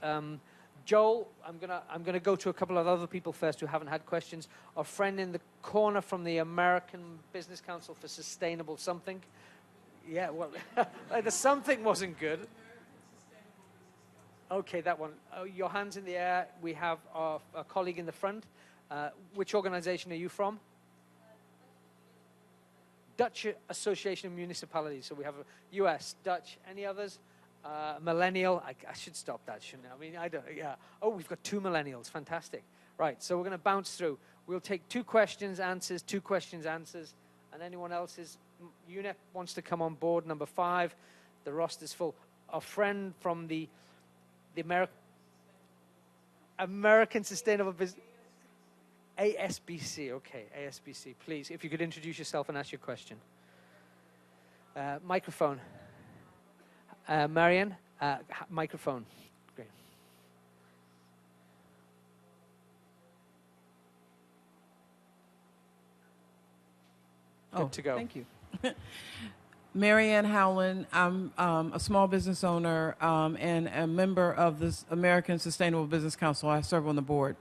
Joel, I'm gonna go to a couple of other people first who haven't had questions. Our friend in the corner from the American Business Council for Sustainable Something. Yeah, well, the something wasn't good. Okay, that one. Your hands in the air. We have our colleague in the front. Which organization are you from? Dutch Association of Municipalities. So we have a US, Dutch, any others? Millennial. I should stop that, shouldn't I? I mean, I don't, yeah. Oh, we've got 2 millennials. Fantastic. Right, so we're going to bounce through. We'll take 2 questions, answers, 2 questions, answers, and anyone else's. UNEP wants to come on board, number 5. The roster's full. Our friend from the American Sustainable Business, ASBC, okay, ASBC, please, if you could introduce yourself and ask your question. Microphone. Marian, microphone. Great. Good to go. Thank you. Marianne Howland. I'm a small business owner and a member of this American Sustainable Business Council. I serve on the board.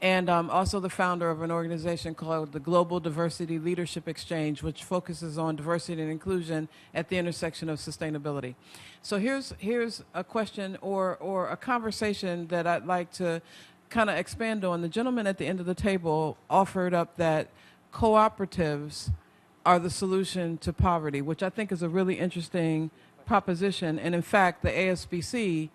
And I'm also the founder of an organization called the Global Diversity Leadership Exchange, which focuses on diversity and inclusion at the intersection of sustainability. So here's a question or a conversation that I'd like to kind of expand on. The gentleman at the end of the table offered up that cooperatives are the solution to poverty, which I think is a really interesting proposition. And in fact, the ASBC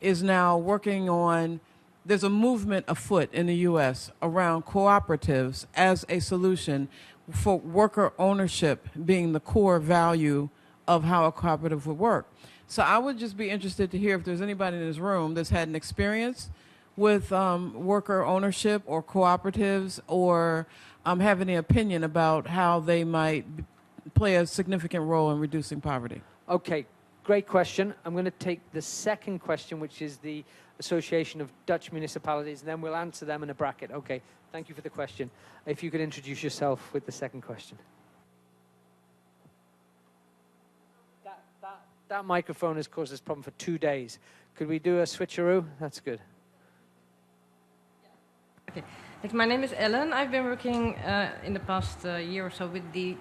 is now working on, there's a movement afoot in the U.S. around cooperatives as a solution for worker ownership being the core value of how a cooperative would work. So I would just be interested to hear if there's anybody in this room that's had an experience with worker ownership or cooperatives, or have any opinion about how they might play a significant role in reducing poverty. Okay, great question. I'm going to take the second question, which is the Association of Dutch Municipalities, and then we'll answer them in a bracket. Okay, thank you for the question. If you could introduce yourself with the second question. That microphone has caused us a problem for 2 days. Could we do a switcheroo? That's good. Okay. My name is Ellen. I've been working in the past year or so with the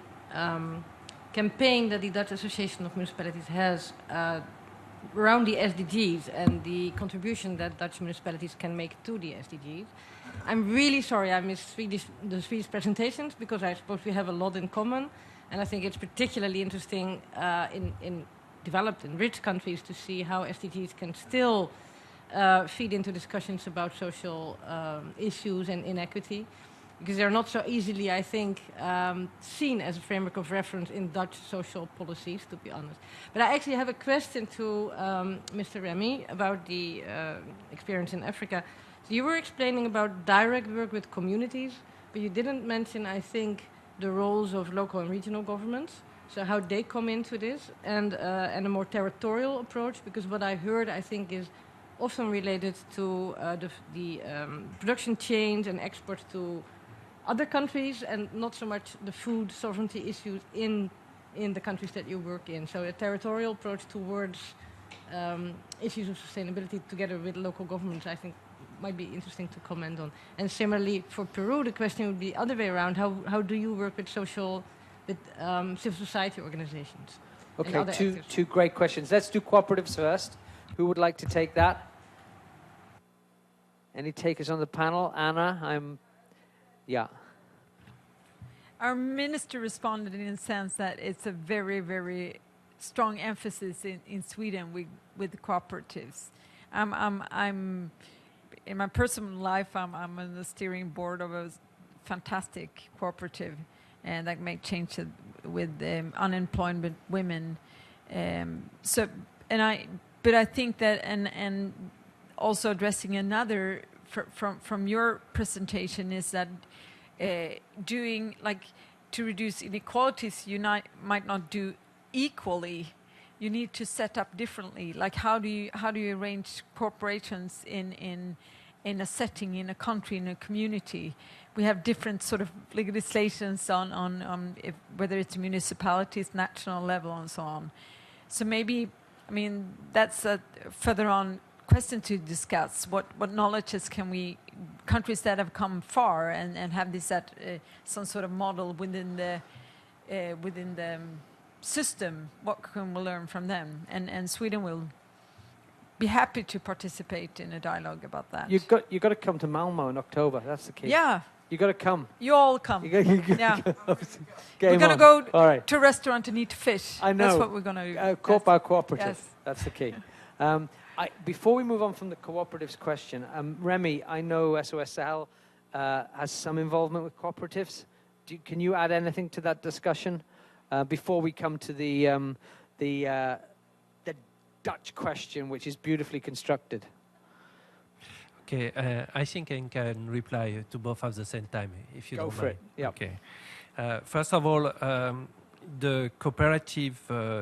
campaign that the Dutch Association of Municipalities has around the SDGs and the contribution that Dutch municipalities can make to the SDGs. I'm really sorry I missed the Swedish presentations, because I suppose we have a lot in common, and I think it's particularly interesting in developed and rich countries to see how SDGs can still feed into discussions about social issues and inequity, because they're not so easily, I think, seen as a framework of reference in Dutch social policies, to be honest. But I actually have a question to Mr. Remy about the experience in Africa. So you were explaining about direct work with communities, but you didn't mention, I think, the roles of local and regional governments, so how they come into this, and a more territorial approach, because what I heard, I think, is often related to the production chains and exports to other countries, and not so much the food sovereignty issues in the countries that you work in. So a territorial approach towards issues of sustainability together with local governments, I think, might be interesting to comment on. And similarly, for Peru, the question would be the other way around. How do you work with civil society organizations? Okay, two great questions. Let's do cooperatives first. Who would like to take that? Any takers on the panel? Anna, yeah. Our minister responded in a sense that it's a very, very strong emphasis in Sweden with the cooperatives. I'm in my personal life, I'm on the steering board of a fantastic cooperative, and that may change it with unemployed women. But I think that, and also addressing another from your presentation, is that doing, like, to reduce inequalities, you might not do equally. You need to set up differently. Like, how do you arrange corporations in a setting, in a country, in a community? We have different sort of legislations on whether it's municipalities, national level, and so on. So maybe, I mean, that's a further on question to discuss. What knowledges can we, countries that have come far and have this at some sort of model within the system, what can we learn from them? And Sweden will be happy to participate in a dialogue about that. You got to come to Malmo in October. That's the key. Yeah. You got to come. You all come. Yeah. We're going to go to a restaurant and eat fish. I know. That's what we're going to do. Cooperative. Yes. That's the key. Before we move on from the cooperatives question, Remy, I know SOS Sahel has some involvement with cooperatives. Can you add anything to that discussion before we come to the Dutch question, which is beautifully constructed? Okay, I think I can reply to both at the same time, if you don't mind. Go for it. Yeah. Okay. First of all, the cooperative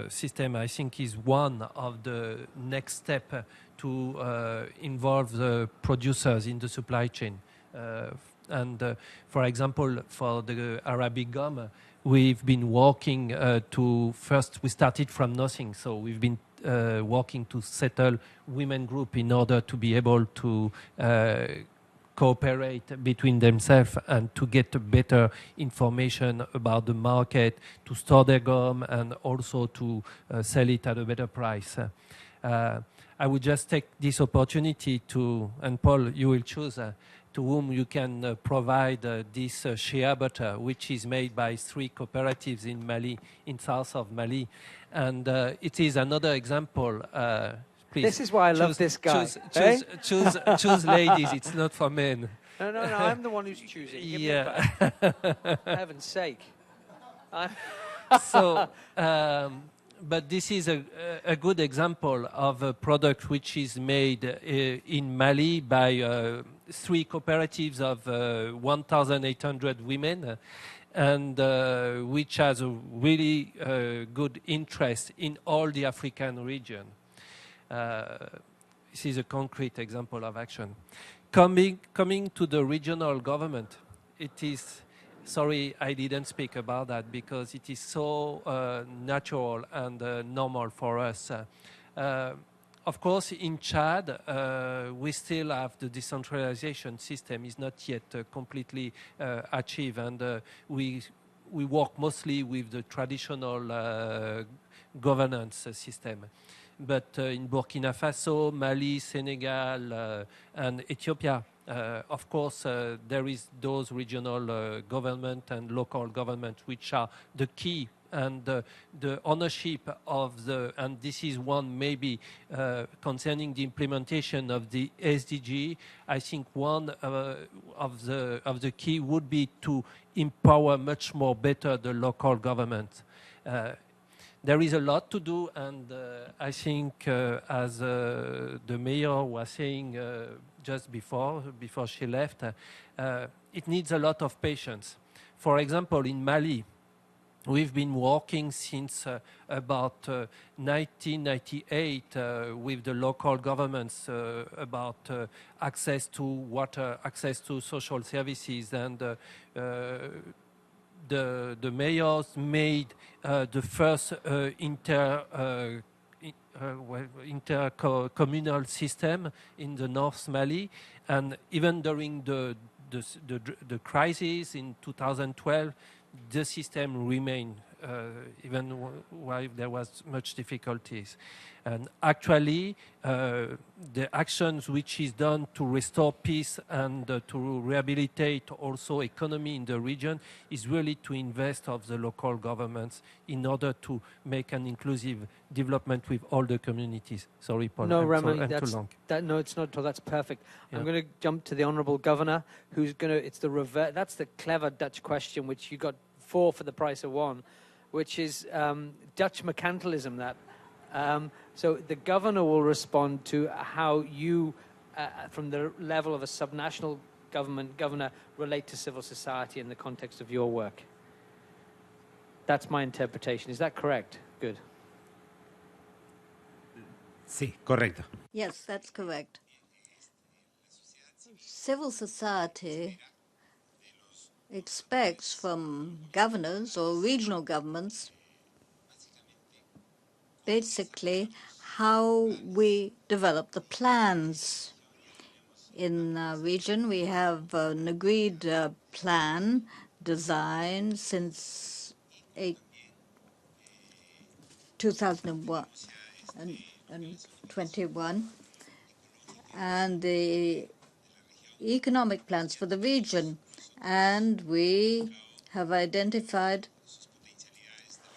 system, I think, is one of the next step to involve the producers in the supply chain. For example, for the Arabic gum, we've been working we started from nothing, so we've been working to settle women group in order to be able to cooperate between themselves and to get better information about the market, to store their gum, and also to sell it at a better price. I would just take this opportunity to, and Paul, you will choose to whom you can provide this shea butter, which is made by 3 cooperatives in Mali, in south of Mali. And it is another example. Please, this is why I love this guy. Choose ladies. It's not for men. No, I'm the one who's choosing. Yeah. For heaven's sake. So, but this is a good example of a product which is made in Mali by 3 cooperatives of 1,800 women, and which has a really good interest in all the African region. This is a concrete example of action. Coming to the regional government, it is, sorry I didn't speak about that because it is so natural and normal for us. Of course, in Chad, we still have the decentralization system is not yet completely achieved, and we work mostly with the traditional governance system. But in Burkina Faso, Mali, Senegal, and Ethiopia, of course, there is those regional government and local government which are the key and the ownership of the, and this is one maybe concerning the implementation of the SDG, I think one of the key would be to empower much more better the local government. There is a lot to do, and I think as the mayor was saying just before she left, it needs a lot of patience. For example, in Mali, we've been working since about 1998 with the local governments about access to water, access to social services, and the mayors made the first intercommunal system in the North Mali, and even during the crisis in 2012, the system remained even while there was much difficulties. And actually, the actions which is done to restore peace and to rehabilitate also economy in the region is really to invest of the local governments in order to make an inclusive development with all the communities. Sorry, Paul. No, I'm Remy, too long. No, it's not. That's perfect. Yeah. I'm going to jump to the Honourable Governor, who's going to. It's the reverse. That's the clever Dutch question, which you got 4 for the price of 1, which is Dutch mercantilism. That. So the governor will respond to how you, from the level of a subnational governor, relate to civil society in the context of your work. That's my interpretation. Is that correct? Good. Sí, correcto. Yes, that's correct. Civil society expects from governors or regional governments basically how we develop the plans. In our region, we have an agreed plan designed since 2001 and 21, and the economic plans for the region. And we have identified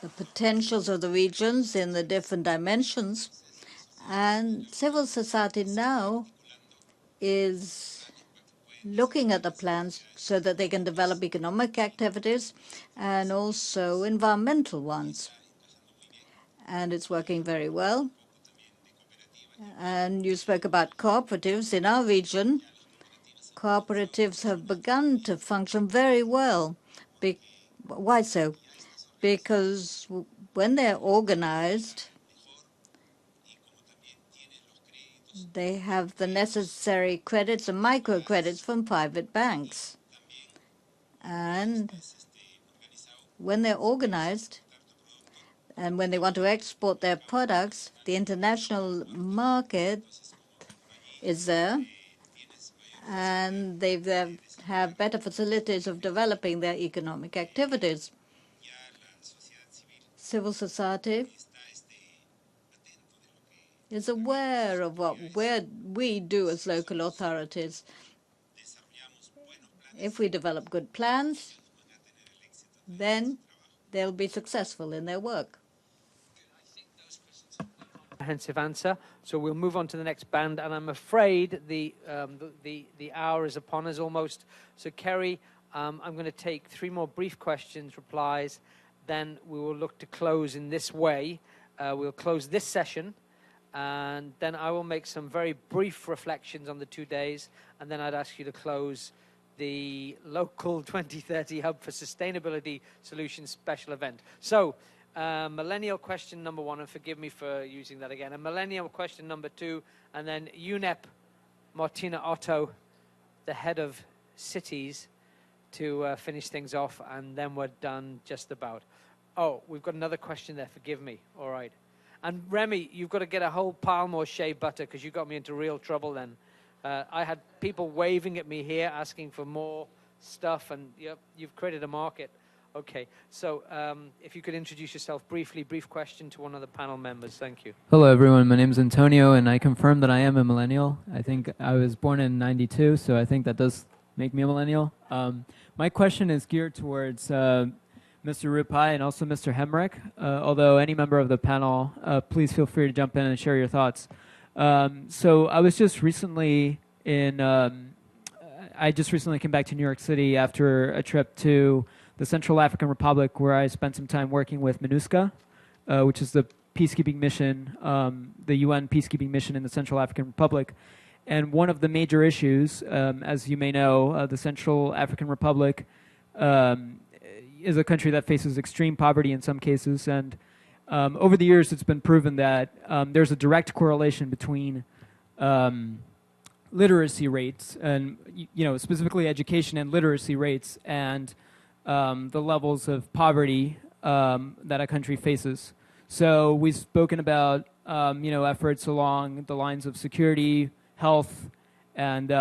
the potentials of the regions in the different dimensions. And civil society now is looking at the plans so that they can develop economic activities and also environmental ones. And it's working very well. And you spoke about cooperatives. In our region, cooperatives have begun to function very well. Why so? Because when they're organized, they have the necessary credits and microcredits from private banks. And when they're organized and when they want to export their products, the international market is there, and they have better facilities of developing their economic activities. Civil society is aware of what we do as local authorities. If we develop good plans, then they'll be successful in their work. Comprehensive answer. So we'll move on to the next band, and I'm afraid the hour is upon us almost. So Kerry, I'm going to take 3 more brief questions, replies, then we will look to close in this way. We'll close this session, and then I will make some very brief reflections on the 2 days, and then I'd ask you to close the Local 2030 Hub for Sustainability Solutions special event. So, millennial question number 1, and forgive me for using that again, and millennial question number 2, and then UNEP Martina Otto, the head of cities, to finish things off, and then we're done just about. Oh, we've got another question there, forgive me. All right. And Remy, you've got to get a whole pile more shea butter, because you got me into real trouble then. I had people waving at me here asking for more stuff, and yep, you've created a market. Okay, so if you could introduce yourself briefly, brief question to one of the panel members. Thank you. Hello, everyone. My name is Antonio, and I confirm that I am a millennial. I think I was born in '92, so I think that does make me a millennial. My question is geared towards Mr. Rupai and also Mr. Hemrick. Although any member of the panel, please feel free to jump in and share your thoughts. So I was just recently I just recently came back to New York City after a trip to the Central African Republic, where I spent some time working with MINUSCA, which is the peacekeeping mission, the UN peacekeeping mission in the Central African Republic. And one of the major issues, as you may know, the Central African Republic is a country that faces extreme poverty in some cases. And over the years, it's been proven that there's a direct correlation between literacy rates and, specifically education and literacy rates and the levels of poverty that a country faces. So we've spoken about, efforts along the lines of security, health, and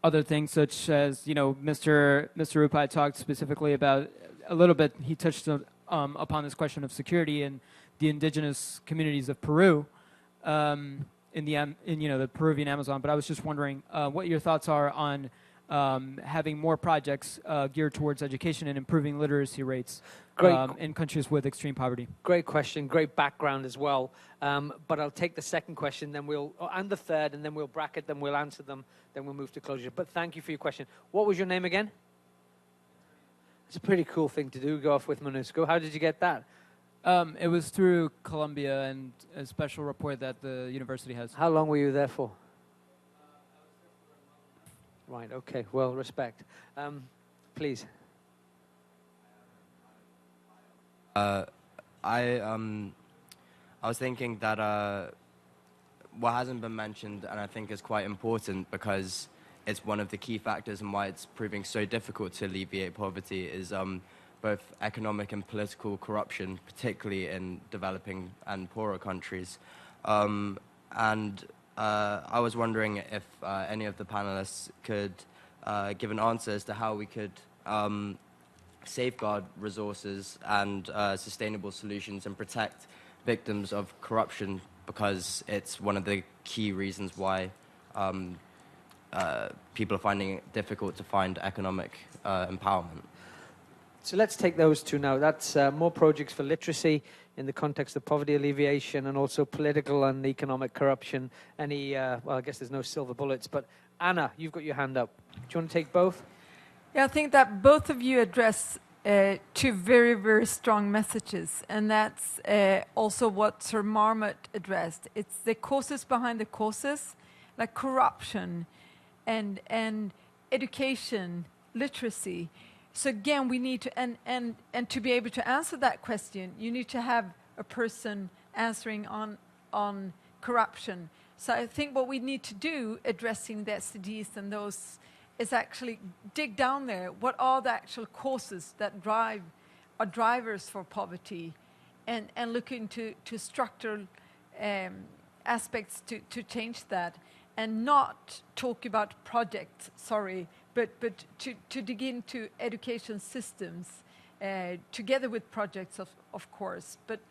other things such as, Mr. Rupai talked specifically about a little bit. He touched upon this question of security in the indigenous communities of Peru, in the Peruvian Amazon. But I was just wondering what your thoughts are on having more projects geared towards education and improving literacy rates in countries with extreme poverty. Great question, great background as well. But I'll take the second question, and the third, and then we'll bracket them, we'll answer them, then we'll move to closure. But thank you for your question. What was your name again? It's a pretty cool thing to do, go off with MINUSCA. How did you get that? It was through Columbia and a special report that the university has. How long were you there for? Right, okay, well, respect. Please. I was thinking that what hasn't been mentioned, and I think is quite important because it's one of the key factors in why it's proving so difficult to alleviate poverty, is both economic and political corruption, particularly in developing and poorer countries. I was wondering if any of the panelists could give an answer as to how we could safeguard resources and sustainable solutions and protect victims of corruption, because it's one of the key reasons why people are finding it difficult to find economic empowerment. So let's take those two now. That's more projects for literacy in the context of poverty alleviation, and also political and economic corruption. Any, well, I guess there's no silver bullets, but Anna, you've got your hand up. Do you want to take both? Yeah, I think that both of you address two very, very strong messages, and that's also what Sir Marmot addressed. It's the causes behind the causes, like corruption and education, literacy. So again, we need to, and to be able to answer that question, you need to have a person answering on corruption. So I think what we need to do, addressing the SDGs and those, is actually dig down there. What are the actual causes that are drivers for poverty, and look into structural aspects to change that, and not talk about projects, but to dig into education systems together with projects, of course. But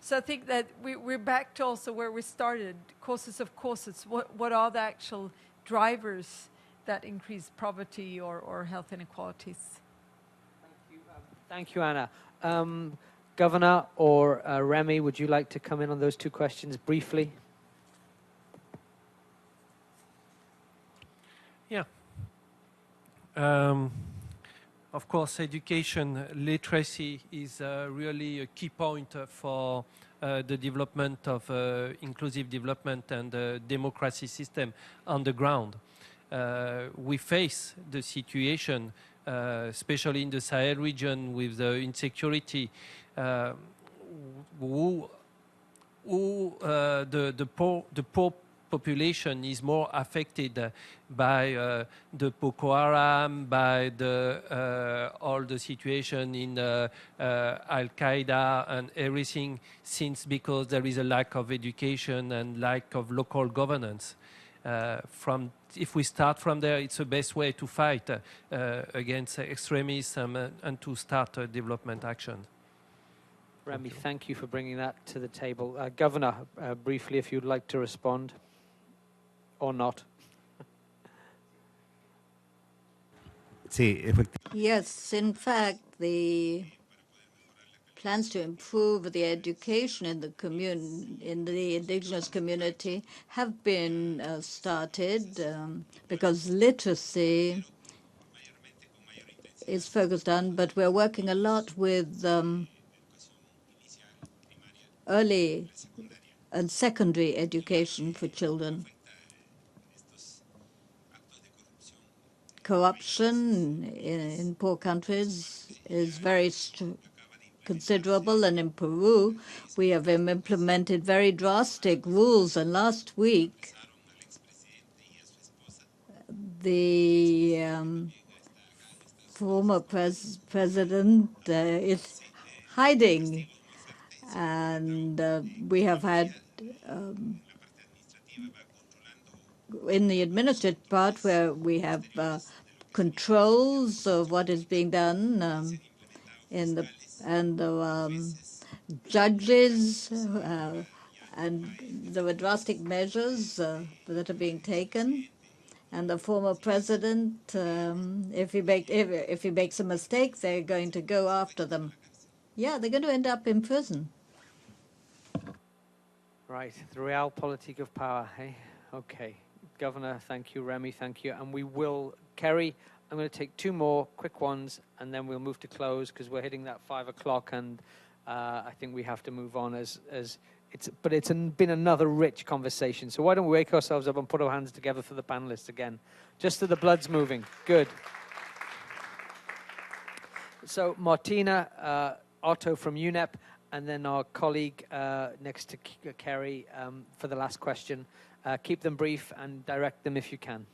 so I think that we're back to also where we started, causes of causes. What are the actual drivers that increase poverty or health inequalities? Thank you, Anna. Governor or Remy, would you like to come in on those two questions briefly? Yeah. Of course, education literacy is really a key point for the development of inclusive development and democracy system on the ground. We face the situation, especially in the Sahel region, with the insecurity, the poor population is more affected by the Boko Haram, by all the situation in Al-Qaeda and everything, because there is a lack of education and lack of local governance. If we start from there, it's the best way to fight against extremism and to start development action. Remy, thank you for bringing that to the table. Governor, briefly, if you'd like to respond. Or not. Yes, in fact, the plans to improve the education in the indigenous community have been started because literacy is focused on, but we're working a lot with early and secondary education for children. Corruption in poor countries is very considerable, and in Peru, we have implemented very drastic rules. And last week, the former president is hiding, and we have had in the administrative part where we have controls of what is being done and the judges, and there were drastic measures that are being taken. And the former president, if he makes a mistake, they're going to go after them. Yeah, they're going to end up in prison. Right, the realpolitik of power, hey? Okay. Governor, thank you. Remy, thank you. And we will, Kerry, I'm going to take two more quick ones, and then we'll move to close because we're hitting that 5 o'clock, and I think we have to move on but it's been another rich conversation. So why don't we wake ourselves up and put our hands together for the panelists again, just so the blood's moving. Good. So Martina, Otto from UNEP, and then our colleague next to Kerry for the last question. Keep them brief and direct them if you can.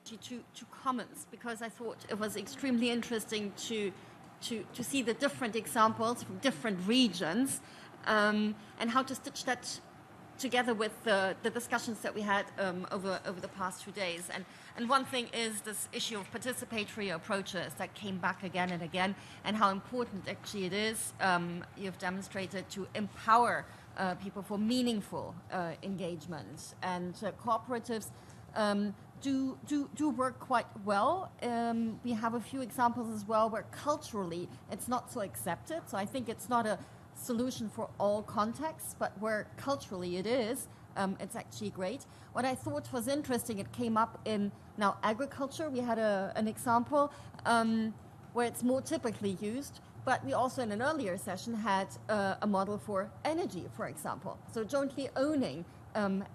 To comments, because I thought it was extremely interesting to see the different examples from different regions and how to stitch that together with the discussions that we had over the past 2 days. And one thing is this issue of participatory approaches that came back again and again, and how important actually it is, you've demonstrated, to empower people for meaningful engagement. And cooperatives do work quite well. We have a few examples as well where culturally it's not so accepted. So I think it's not a solution for all contexts, but where culturally it is, it's actually great. What I thought was interesting, it came up in now agriculture. We had an example where it's more typically used, but we also in an earlier session had a model for energy, for example. So jointly owning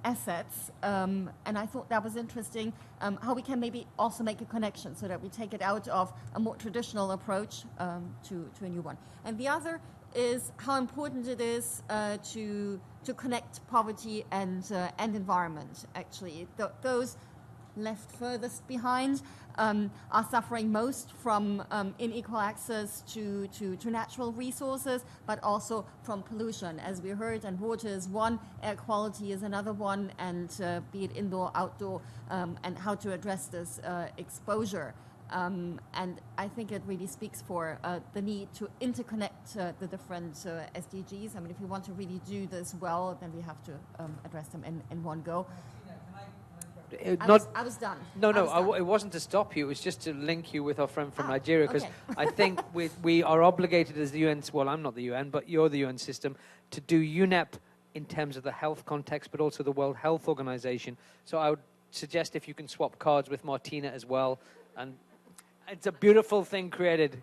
assets, and I thought that was interesting, how we can maybe also make a connection so that we take it out of a more traditional approach to a new one. And the other is how important it is to connect poverty and environment. Actually, those left furthest behind are suffering most from unequal access to natural resources, but also from pollution, as we heard, and water is one, air quality is another one, and be it indoor, outdoor, and how to address this exposure. And I think it really speaks for the need to interconnect the different SDGs. I mean, if we want to really do this well, then we have to address them in one go. I was done. No, it wasn't to stop you. It was just to link you with our friend from Nigeria, because I think we are obligated as the UN, well, I'm not the UN, but you're the UN system, to do UNEP in terms of the health context, but also the World Health Organization. So I would suggest if you can swap cards with Martina as well. And it's a beautiful thing created.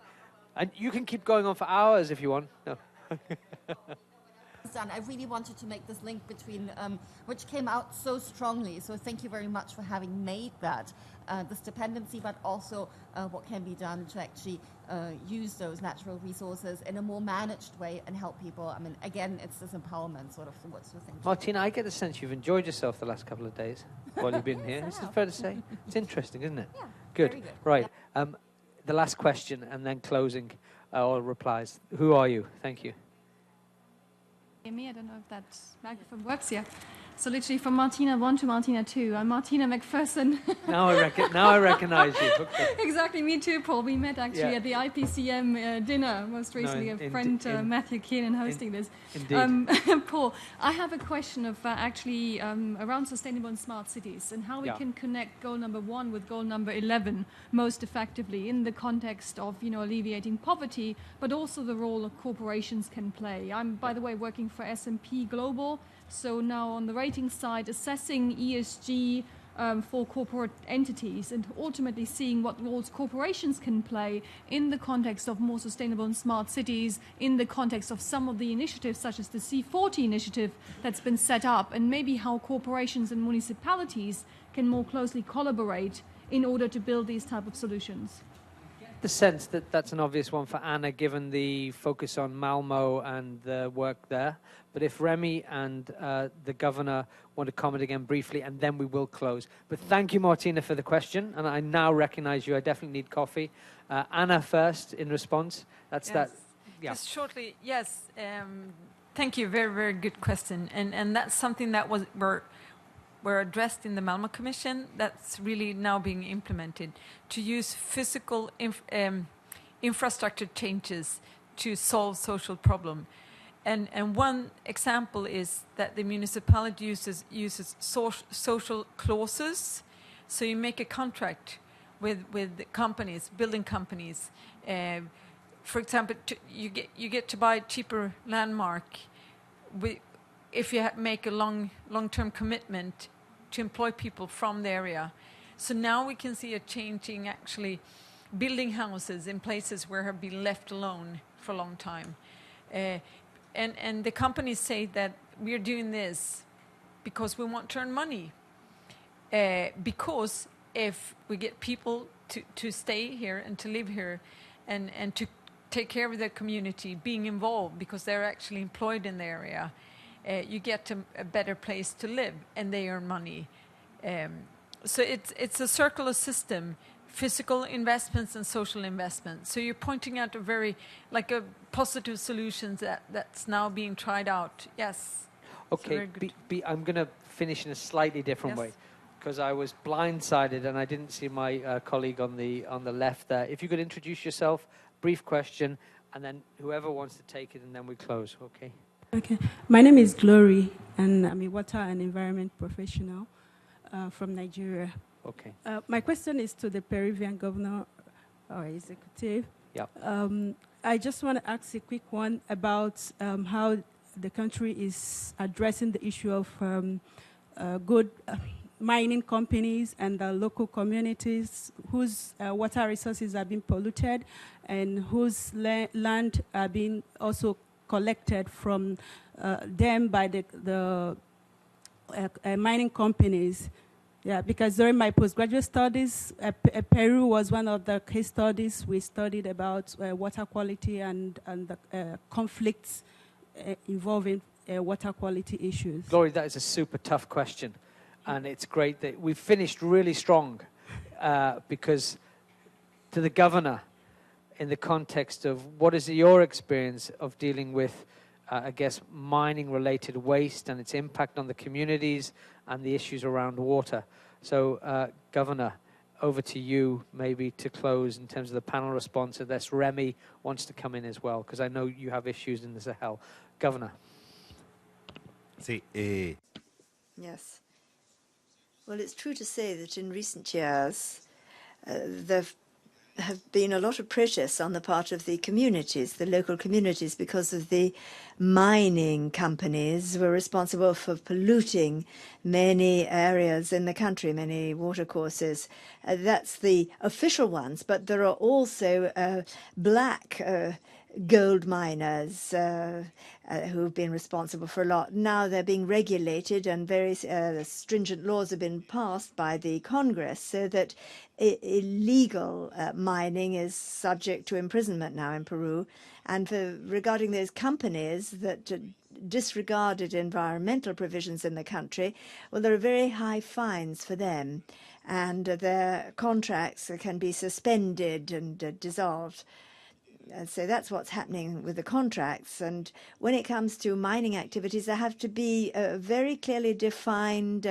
And you can keep going on for hours if you want. No. Done. I really wanted to make this link between, which came out so strongly. So thank you very much for having made that, this dependency, but also what can be done to actually use those natural resources in a more managed way and help people. I mean, again, it's this empowerment sort of thing. Martina, I get the sense you've enjoyed yourself the last couple of days while you've been here. Is it fair to say? It's interesting, isn't it? Yeah. Good. Very good. Right. Yeah. The last question and then closing all replies. Who are you? Thank you. Me, I don't know if that microphone works here. So literally from Martina 1 to Martina 2. I'm Martina McPherson. Now I recognize you. Okay. Exactly, me too, Paul. We met actually at the IPCM dinner most recently. A friend, Matthew Keenan, hosting this. Indeed. Paul, I have a question of actually around sustainable and smart cities and how we can connect goal number 1 with goal number 11 most effectively in the context of, you know, alleviating poverty, but also the role that corporations can play. I'm, by the way, working for S&P Global. So now on the rating side, assessing ESG for corporate entities and ultimately seeing what roles corporations can play in the context of more sustainable and smart cities, in the context of some of the initiatives such as the C40 initiative that's been set up, and maybe how corporations and municipalities can more closely collaborate in order to build these type of solutions. The sense that that's an obvious one for Anna, given the focus on Malmo and the work there. But if Remy and the governor want to comment again briefly, and then we will close. But thank you, Martina, for the question. And I now recognize you. I definitely need coffee. Anna first in response. That's that. Yeah. Just shortly, yes. Thank you. Very, very good question. And that's something that were addressed in the Malmo Commission that's really now being implemented, to use physical infrastructure changes to solve social problem. And one example is that the municipality uses social clauses. So you make a contract with companies, building companies. For example, you get to buy cheaper landmark if you make a long-term commitment to employ people from the area. So now we can see a changing, actually, building houses in places where have been left alone for a long time. And the companies say that we're doing this because we want to earn money. Because if we get people to stay here and to live here and to take care of their community, being involved because they're actually employed in the area, you get a better place to live and they earn money. So it's a circular system, physical investments and social investments. So you're pointing out a positive solutions that's now being tried out. Yes. Okay, I'm going to finish in a slightly different way, because I was blindsided and I didn't see my colleague on the left there. If you could introduce yourself, brief question, and then whoever wants to take it, and then we close. Okay. Okay, my name is Glory, and I'm a water and environment professional from Nigeria. Okay. My question is to the Peruvian governor or executive. Yeah. I just want to ask a quick one about how the country is addressing the issue of good mining companies and the local communities whose water resources are being polluted and whose land are being also collected from them by the mining companies. Yeah, because during my postgraduate studies, Peru was one of the case studies. We studied about water quality and the conflicts involving water quality issues. Glory, that is a super tough question. And it's great that we finished really strong because to the governor, in the context of what is your experience of dealing with, I guess, mining-related waste and its impact on the communities and the issues around water. So, Governor, over to you maybe to close in terms of the panel response. Unless Remy wants to come in as well, because I know you have issues in the Sahel. Governor. Sí. Yes. Well, it's true to say that in recent years, there have been a lot of protests on the part of the communities, the local communities, because of the mining companies were responsible for polluting many areas in the country, many watercourses. That's the official ones, but there are also black gold miners who've been responsible for a lot. Now they're being regulated, and very stringent laws have been passed by the Congress so that illegal mining is subject to imprisonment now in Peru. And regarding those companies that disregarded environmental provisions in the country, well, there are very high fines for them, and their contracts can be suspended and dissolved. so that's what's happening with the contracts. And when it comes to mining activities, there have to be very clearly defined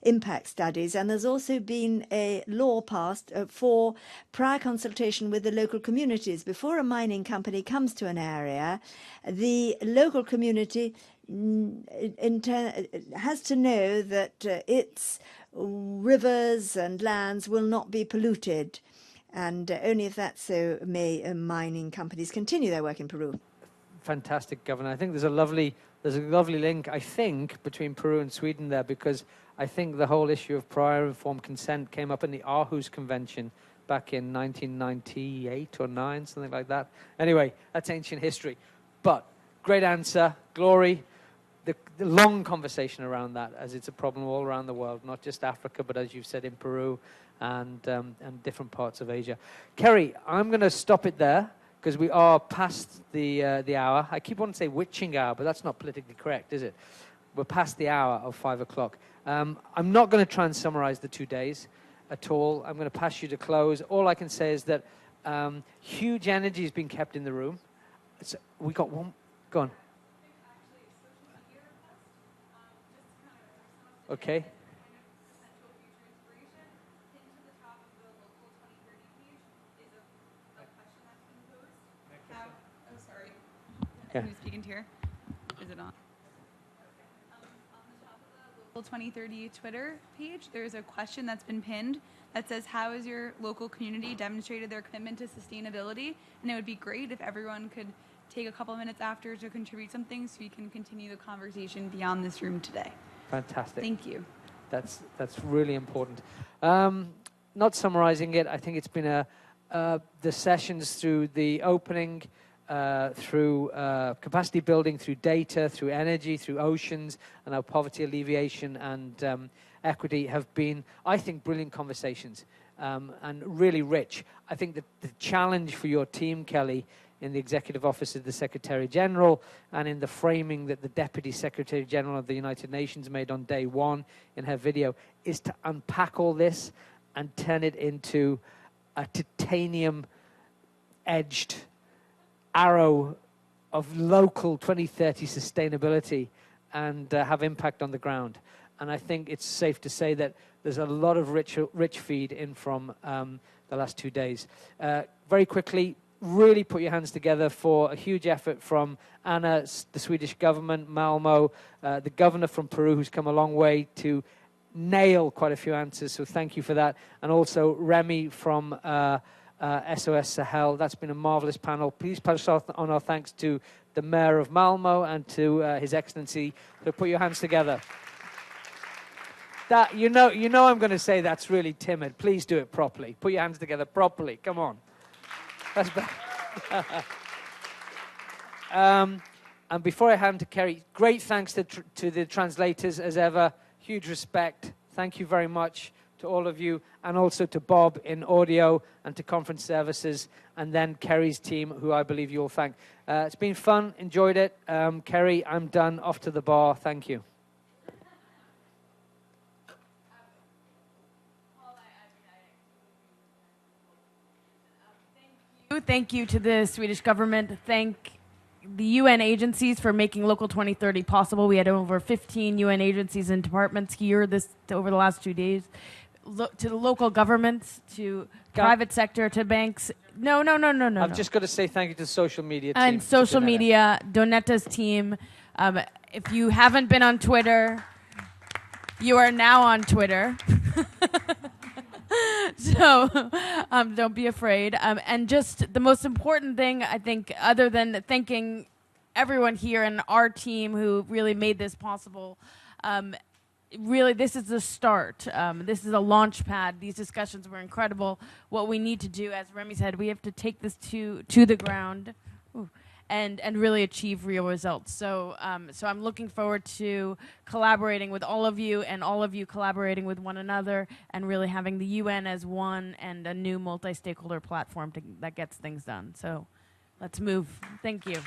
impact studies. And there's also been a law passed for prior consultation with the local communities. Before a mining company comes to an area, the local community has to know that its rivers and lands will not be polluted. And only if that's so may mining companies continue their work in Peru. Fantastic, Governor. I think there's a lovely link, I think, between Peru and Sweden there, because I think the whole issue of prior informed consent came up in the Aarhus Convention back in 1998 or 9, something like that. Anyway, that's ancient history. But great answer, Glory. The long conversation around that, as it's a problem all around the world, not just Africa, but as you've said, in Peru and different parts of Asia. Kerry, I'm going to stop it there because we are past the hour. I keep wanting to say witching hour, but that's not politically correct, is it? We're past the hour of 5 o'clock. I'm not going to try and summarize the 2 days at all. I'm going to pass you to close. All I can say is that huge energy has been kept in the room. So we got one. Go on. Okay. Oh, sorry. Yeah. Who's speaking to here? Is it on? On the top of the Local 2030 Twitter page, there's a question that's been pinned that says, how has your local community demonstrated their commitment to sustainability? And it would be great if everyone could take a couple of minutes after to contribute something so we can continue the conversation beyond this room today. Fantastic. Thank you. That's really important. Not summarizing it, I think it's been the sessions through the opening, through capacity building, through data, through energy, through oceans, and our poverty alleviation and equity have been, I think, brilliant conversations and really rich. I think that the challenge for your team, Kelly, in the Executive Office of the Secretary General and in the framing that the Deputy Secretary General of the United Nations made on day one in her video is to unpack all this and turn it into a titanium-edged arrow of local 2030 sustainability and have impact on the ground. And I think it's safe to say that there's a lot of rich feed in from the last 2 days. Very quickly, really put your hands together for a huge effort from Anna, the Swedish government, Malmo, the governor from Peru, who's come a long way to nail quite a few answers, so thank you for that. And also Remy from SOS Sahel. That's been a marvelous panel. Please pass on our thanks to the Mayor of Malmo and to His Excellency. So put your hands together. That you know I'm going to say that's really timid. Please do it properly. Put your hands together properly. Come on. That's better. And before I hand to Kerry, great thanks to the translators as ever. Huge respect. Thank you very much to all of you, and also to Bob in audio and to conference services, and then Kerry's team, who I believe you'll thank. It's been fun. Enjoyed it. Kerry, I'm done. Off to the bar. Thank you. Thank you to the Swedish government. Thank the UN agencies for making Local 2030 possible. We had over 15 UN agencies and departments here over the last 2 days. To the local governments, to private sector, to banks. No. I've just got to say thank you to the social media team. And social media, Donetta's team. If you haven't been on Twitter, you are now on Twitter. So don't be afraid. And just the most important thing, I think, other than thanking everyone here and our team who really made this possible, really this is the start. This is a launch pad. These discussions were incredible. What we need to do, as Remy said, we have to take this to the ground. Ooh. And really achieve real results. So I'm looking forward to collaborating with all of you and all of you collaborating with one another and really having the UN as one and a new multi-stakeholder platform that gets things done. So let's move. Thank you.